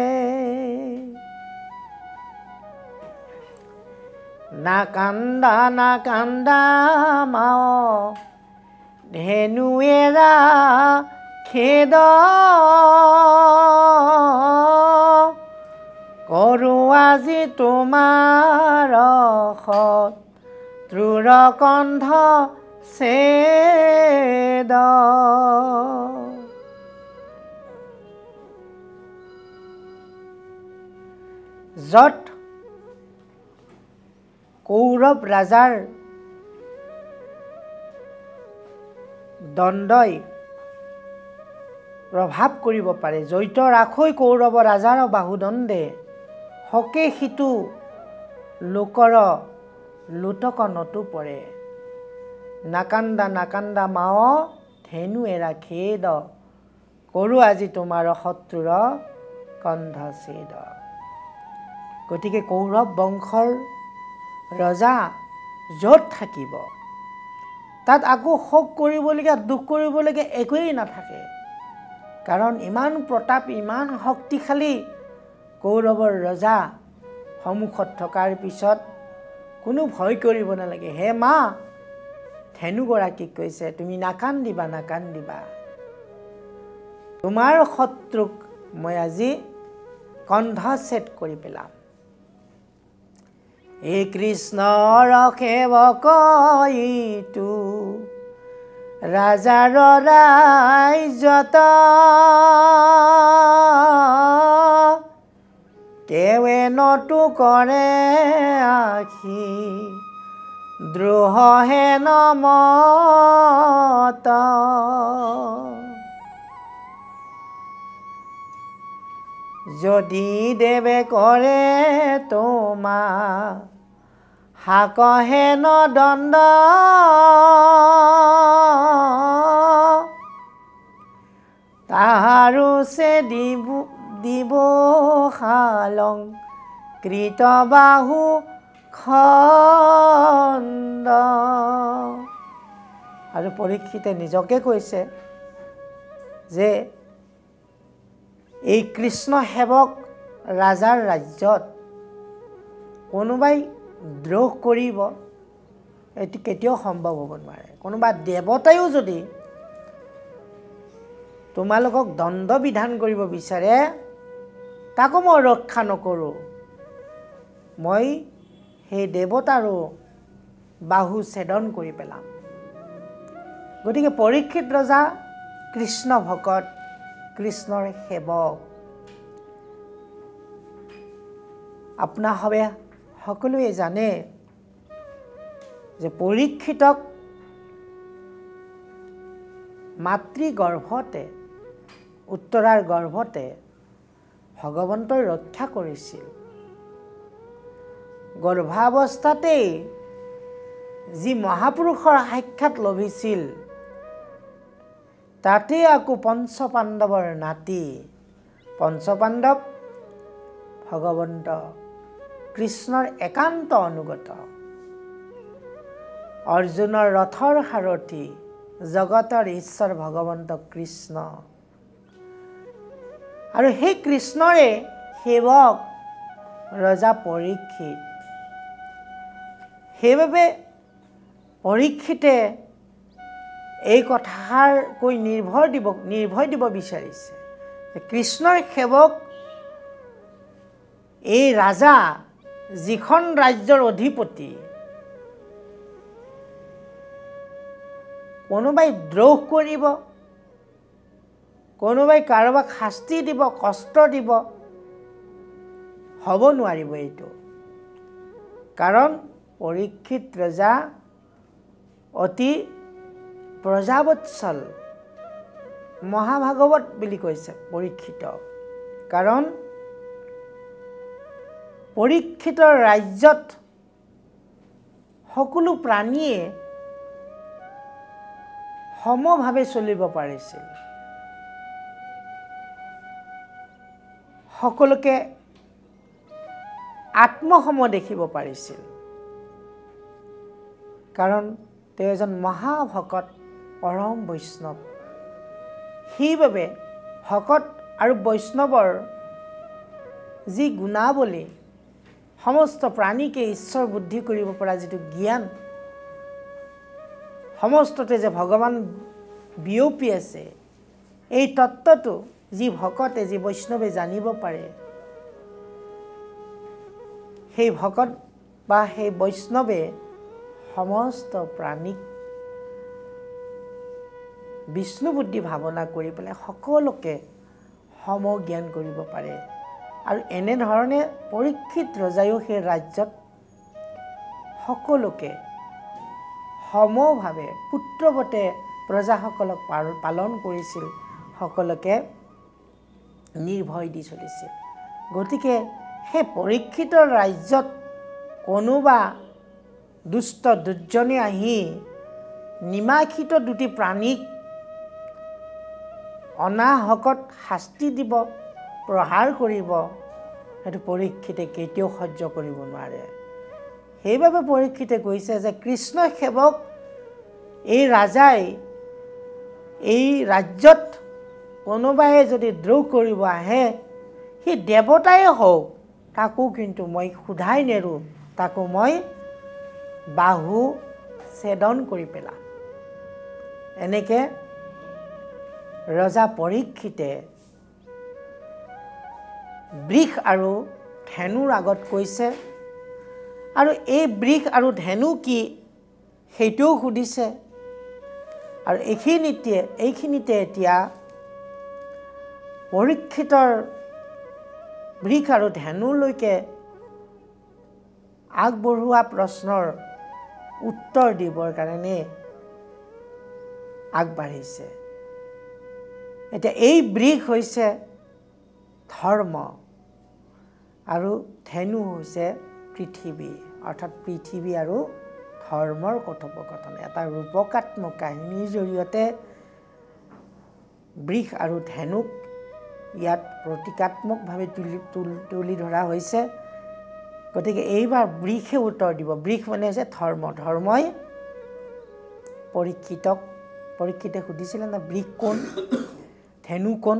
[SPEAKER 2] নাকান্দা মাও ধেনুৱেৰা খেদ কৰো আজি তোমাৰ শত্ৰুৰ কণ্ঠ ছেদ। য'ত কৌৰৱ ৰাজাৰ দণ্ডই প্ৰভাৱ কৰিব পাৰে, জৈত ৰাখৈ কৌৰৱ ৰাজাৰ বাহুদণ্ডে হকে সিটো লোকৰ লোটকনতো পৰে নাকান্দা মাও ধেনু এৰা খেদ কৰো আজি তোমাৰ শত্ৰুৰ কণ্ঠ ছেদ। গতিকে কৌৰৱ বংশৰ ৰজা য'ত থাকিব তাত আকৌ শোক কৰিবলগীয়া, দুখ কৰিবলগীয়া একোৱেই নাথাকে। কাৰণ ইমান প্ৰতাপ, ইমান শক্তিশালী কৌৰৱৰ ৰজা সন্মুখত থকাৰ পিছত কোনো ভয় কৰিব নালাগে। হে মা, ধেনুগৰাকীক কৈছে, তুমি নাকান্দিবা, তোমাৰ শত্ৰুক মই আজি কণ্ঠচ্ছেদ কৰি পেলাম। হে কৃষ্ণৰ সেৱক ইটো ৰাজাৰ ৰাজ্যত তেৱে নটো কৰে আখি দ্ৰোহ হে নমত যদি দেৱে কৰে তোমাক হাকহে ন দণ্ড তাহাৰো সে দিব শালং কৃতবাহু খণ্ড। আৰু পৰীক্ষিতে নিজকে কৈছে যে এই কৃষ্ণ সেৱক ৰাজাৰ ৰাজ্যত কোনোবাই দ্ৰোহ কৰিব এটি কেতিয়াও সম্ভৱ হ'ব নোৱাৰে। কোনোবা দেৱতায়ো যদি তোমালোকক দণ্ড বিধান কৰিব বিচাৰে তাকো মই ৰক্ষা নকৰোঁ, মই সেই দেৱতাৰো বাহু ছেদন কৰি পেলাম। গতিকে পৰীক্ষিত ৰজা কৃষ্ণ ভকত, কৃষ্ণৰ সেৱক। আপোনাসৱে সকলোৱে জানে যে পৰীক্ষিতক মাতৃগৰ্ভতে উত্তৰাৰ গৰ্ভতে ভগৱন্তই ৰক্ষা কৰিছিল। গৰ্ভাৱস্থাতেই যি মহাপুৰুষৰ সাক্ষাৎ লভিছিল, তাতে আকৌ পঞ্চপাণ্ডৱৰ নাতি পঞ্চপাণ্ডৱ ভগৱন্ত কৃষ্ণৰ একান্ত অনুগত, অৰ্জুনৰ ৰথৰ সাৰথি জগতৰ ঈশ্বৰ ভগৱন্ত কৃষ্ণ। আৰু সেই কৃষ্ণৰে সেৱক ৰজা পৰীক্ষিত। সেইবাবে পৰীক্ষিতে এই কথাৰ কৈ নিৰ্ভয় দিব বিচাৰিছে যে কৃষ্ণৰ সেৱক এই ৰাজা যিখন ৰাজ্যৰ অধিপতি, কোনোবাই দ্ৰোহ কৰিব, কোনোবাই কাৰোবাক শাস্তি দিব, কষ্ট দিব, হ'ব নোৱাৰিব এইটো। কাৰণ পৰীক্ষিত ৰজা অতি প্ৰজাবৎসল, মহাভাগৱত বুলি কৈছে পৰীক্ষিতক। কাৰণ পৰীক্ষিতৰ ৰাজ্যত সকলো প্ৰাণীয়ে সমভাৱে চলিব পাৰিছিল, সকলোকে আত্মসম দেখিব পাৰিছিল। কাৰণ তেওঁ এজন মহাভকত, পৰম বৈষ্ণৱ। সেইবাবে ভকত আৰু বৈষ্ণৱৰ যি গুণাৱলী, সমস্ত প্ৰাণীকে ঈশ্বৰ বুদ্ধি কৰিব পৰা যিটো জ্ঞান, সমস্ততে যে ভগৱান বিয়পি আছে, এই তত্ত্বটো যি ভকতে, যি বৈষ্ণৱে জানিব পাৰে, সেই ভকত বা সেই বৈষ্ণৱে সমস্ত প্ৰাণীক বিষ্ণু বুদ্ধি ভাৱনা কৰি পেলাই সকলোকে সমজ্ঞান কৰিব পাৰে। আৰু এনেধৰণে পৰীক্ষিত ৰজায়ো সেই ৰাজ্যত সকলোকে সমভাৱে পুত্ৰৱতে প্ৰজাসকলক পালন কৰিছিল, সকলোকে নিৰ্ভয় দি চলিছিল। গতিকে সেই পৰীক্ষিতৰ ৰাজ্যত কোনোবা দুষ্ট দুৰ্জনে আহি নিমাখিত দুটি প্ৰাণীক অনাহকত শাস্তি দিব, প্ৰহাৰ কৰিব, সেইটো পৰীক্ষিতে কেতিয়াও সহ্য কৰিব নোৱাৰে। সেইবাবে পৰীক্ষিতে কৈছে যে কৃষ্ণ সেৱক এই ৰাজাই এই ৰাজ্যত কোনোবাই যদি দ্ৰোহ কৰিব আহে, সি দেৱতাই হওক, তাকো কিন্তু মই সোধাই নেৰোঁ, তাকো মই বাহু ছেদন কৰি পেলাম। এনেকৈ ৰজা পৰীক্ষিতে বৃষ আৰু ধেনুৰ আগত কৈছে। আৰু এই বৃষ আৰু ধেনু কি সেইটোও সুধিছে। আৰু এইখিনিতে এতিয়া পৰীক্ষিতৰ বৃষ আৰু ধেনুলৈকে আগবঢ়োৱা প্ৰশ্নৰ উত্তৰ দিবৰ কাৰণে আগবাঢ়িছে। এতিয়া এই বৃষ হৈছে ধৰ্ম আৰু ধেনু হৈছে পৃথিৱী, অৰ্থাৎ পৃথিৱী আৰু ধৰ্মৰ কথোপকথন। এটা ৰূপকাত্মক কাহিনীৰ জৰিয়তে বৃষ আৰু ধেনুক ইয়াত প্ৰতীকাত্মকভাৱে তুলি ধৰা হৈছে। গতিকে এইবাৰ বৃষে উত্তৰ দিব। বৃষ মানে হৈছে ধৰ্ম। ধৰ্মই পৰীক্ষিতে সুধিছিলে না বৃষ কোন, ধেনু কোন,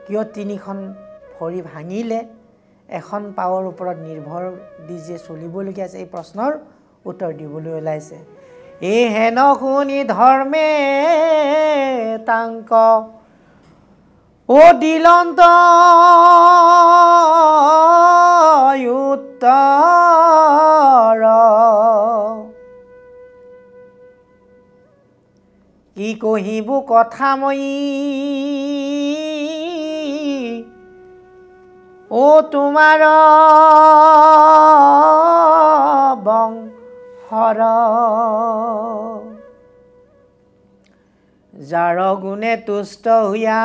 [SPEAKER 2] কিয় তিনিখন ভৰি ভাঙিলে এখন পাৱৰ ওপৰত নিৰ্ভৰ দি যে চলিবলগীয়া আছে, এই প্ৰশ্নৰ উত্তৰ দিবলৈ ওলাইছে। এই হেন শুনি ধৰ্মে তাংক দিলন্ত উত্তৰ, কি কহিব কথা মই তোমাৰ বংশৰ, যাৰ গুণে তুষ্ট হৈয়া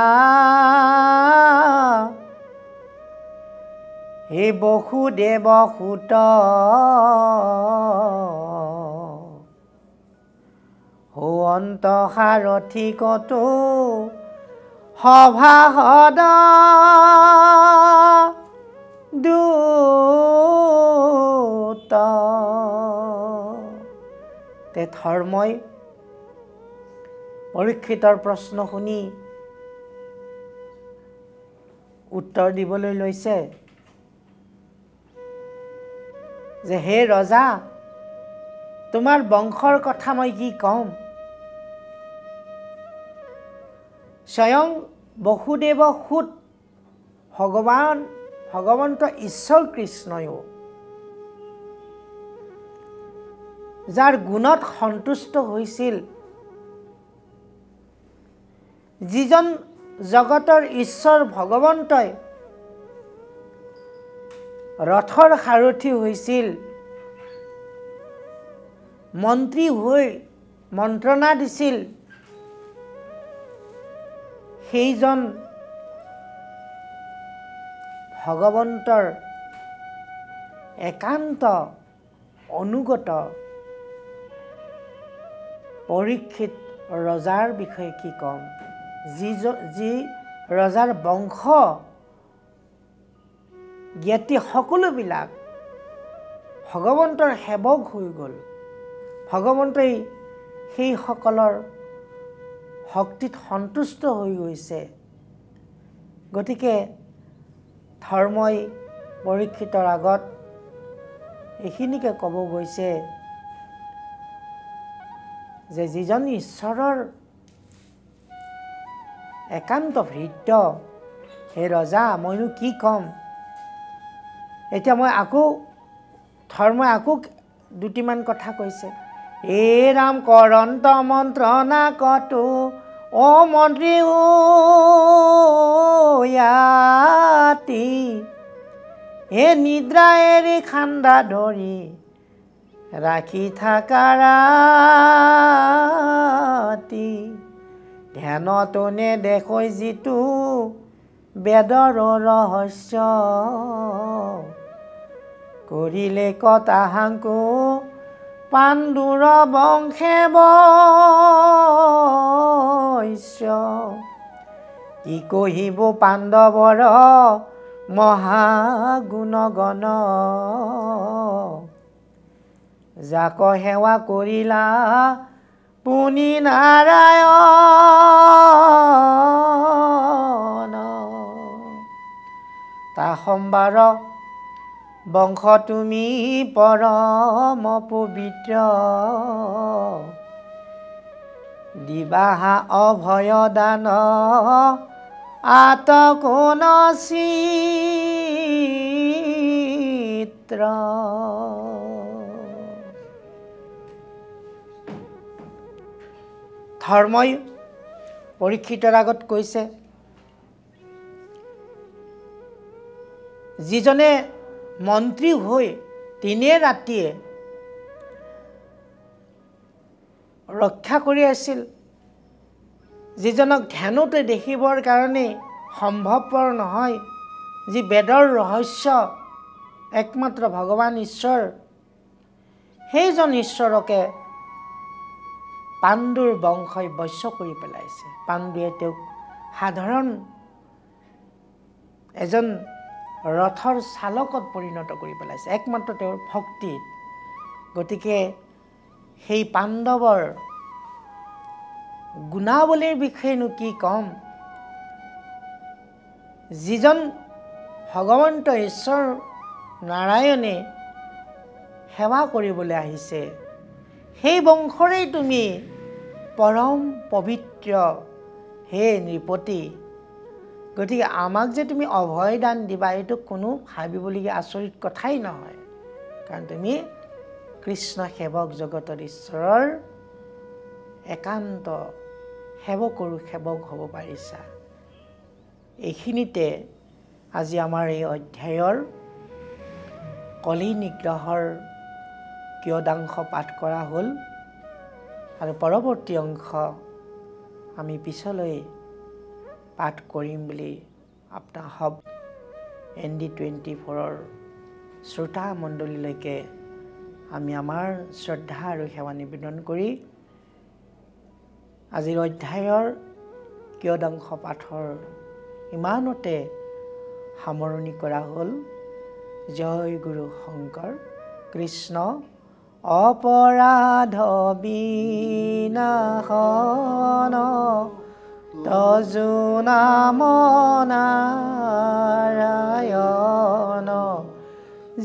[SPEAKER 2] হে বসুদেৱ সুত, অন্ত সাৰথি কতো সভাসদ দূত। তে ধৰ্মই পৰীক্ষিতৰ প্ৰশ্ন শুনি উত্তৰ দিবলৈ লৈছে যে হে ৰজা, তোমাৰ বংশৰ কথা মই কি কম। স্বয়ং বসুদেৱ সুত ভগৱন্ত ঈশ্বৰ কৃষ্ণয়ো যাৰ গুণত সন্তুষ্ট হৈছিল, যিজন জগতৰ ঈশ্বৰ ভগৱন্তই ৰথৰ সাৰথি হৈছিল, মন্ত্ৰী হৈ মন্ত্ৰণা দিছিল, সেইজন ভগৱন্তৰ একান্ত অনুগত পৰীক্ষিত ৰজাৰ বিষয়ে কি ক'ম। যি ৰজাৰ বংশ জ্ঞাতি সকলোবিলাক ভগৱন্তৰ সেৱক হৈ গ'ল, ভগৱন্তই সেইসকলৰ শক্তিত সন্তুষ্ট হৈ গৈছে। গতিকে ধৰ্মই পৰীক্ষিতৰ আগত এইখিনিকে ক'ব গৈছে যে যিজন ঈশ্বৰৰ একান্ত ভৃত্য, হে ৰজা মইনো কি ক'ম। এতিয়া ধৰ্মই আকৌ দুটিমান কথা কৈছে। এ ৰাম কৰন্ত মন্ত্ৰণা কতো মন্ত্ৰী ইয়াতি, হে নিদ্ৰা এৰি খান্দা ধৰি ৰাখি থাকা ৰাতি, ধ্যানতনে দেখৈ যিটো বেদৰ ৰহস্য, কৰিলে কতাহাংকো পাণ্ডুৰ বংশে বৈশ্য, কি কহিব পাণ্ডৱৰ মহাগুণগণ, যাক সেৱা কৰিলা পুনি নাৰায়ণ, তা সম্বাৰ বংশ তুমি পৰম পবিত্ৰ, দিবাহা অভয় দান আতকোন চিত্ৰ। ধৰ্মই পৰীক্ষিতৰ আগত কৈছে, যিজনে মন্ত্ৰী হৈ দিনে ৰাতিয়ে ৰক্ষা কৰি আছিল, যিজনক ধ্যানতে দেখিবৰ কাৰণে সম্ভৱপৰ নহয়, যি বেদৰ ৰহস্য একমাত্ৰ ভগৱান ঈশ্বৰ, সেইজন ঈশ্বৰকে পাণ্ডুৰ বংশই বৈশ্য কৰি পেলাইছে। পাণ্ডুৱে তেওঁক সাধাৰণ এজন ৰথৰ চালকত পৰিণত কৰি পেলাইছে একমাত্ৰ তেওঁৰ ভক্তিত। গতিকে সেই পাণ্ডৱৰ গুণাৱলীৰ বিষয়েনো কি ক'ম? যিজন ভগৱন্ত ঈশ্বৰ নাৰায়ণে সেৱা কৰিবলৈ আহিছে, সেই বংশৰেই তুমি পৰম পবিত্ৰ হে নৃপতি। গতিকে আমাক যে তুমি অভয় দান দিবা, এইটো কোনো ভাবিবলগীয়া আচৰিত কথাই নহয়। কাৰণ তুমি কৃষ্ণ সেৱক, জগতৰ ঈশ্বৰৰ একান্ত সেৱক হ'ব পাৰিছা। এইখিনিতে আজি আমাৰ এই অধ্যায়ৰ কলি নিগ্ৰহৰ কিয়দাংশ পাঠ কৰা হ'ল, আৰু পৰৱৰ্তী অংশ আমি পিছলৈ পাঠ কৰিম বুলি আপোনাৰ সব ND24ৰ শ্ৰোতা মণ্ডলীলৈকে আমি আমাৰ শ্ৰদ্ধা আৰু সেৱা নিবেদন কৰি আজিৰ অধ্যায়ৰ কিয়দাংশ পাঠৰ ইমানতে সামৰণি কৰা হ'ল। জয় গুৰু শংকৰ কৃষ্ণ অপৰাধ বিনাশন তজু নাম নাৰায়ণ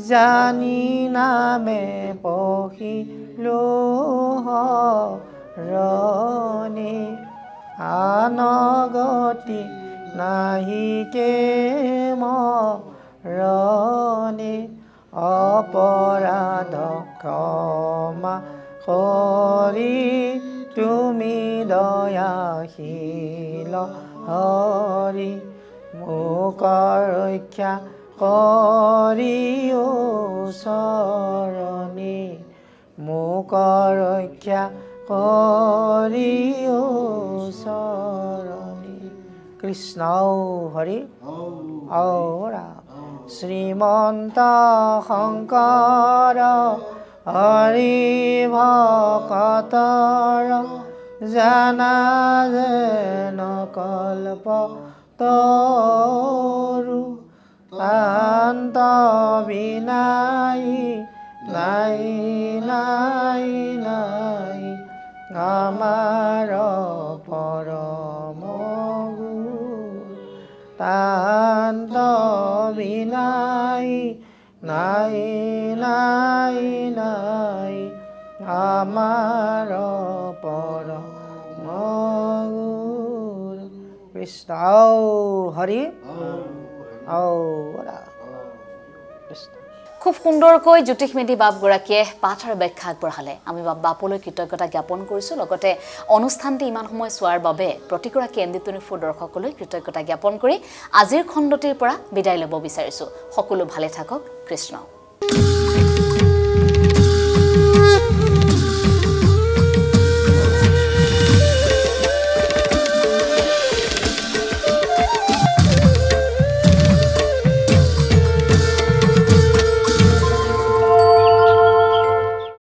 [SPEAKER 2] জানি নামে পহিলো হৰণি আনগতি নাহিকে মৰণি অপৰাধ ক্ষমা কৰি তুমি দয়াশীল হৰি মোক ৰক্ষা কৰি চৰণি মোক ৰক্ষা কৰি চৰণি। কৃষ্ণ হৰি ৰাম। শ্ৰীমন্ত শংকৰ হৰি ভকতৰ জানা যেন কল্প তৰু শান্ত বিনাই নাই নাই নাই আমাৰ পৰম শান্ত বিনাই নাই নাই নাই আমাৰ পৰম গুৰু। কৃষ্ণ হৰি কৃষ্ণ।
[SPEAKER 1] খুব সুন্দৰকৈ জ্যোতিষ মেধি বাপগৰাকীয়ে পাঠ আৰু ব্যাখ্যা আগবঢ়ালে। আমি বাপলৈ কৃতজ্ঞতা জ্ঞাপন কৰিছোঁ, লগতে অনুষ্ঠানটি ইমান সময় চোৱাৰ বাবে প্ৰতিগৰাকী ND24 দৰ্শকলৈ কৃতজ্ঞতা জ্ঞাপন কৰি আজিৰ খণ্ডটিৰ পৰা বিদায় ল'ব বিচাৰিছোঁ। সকলো ভালে থাকক। কৃষ্ণ।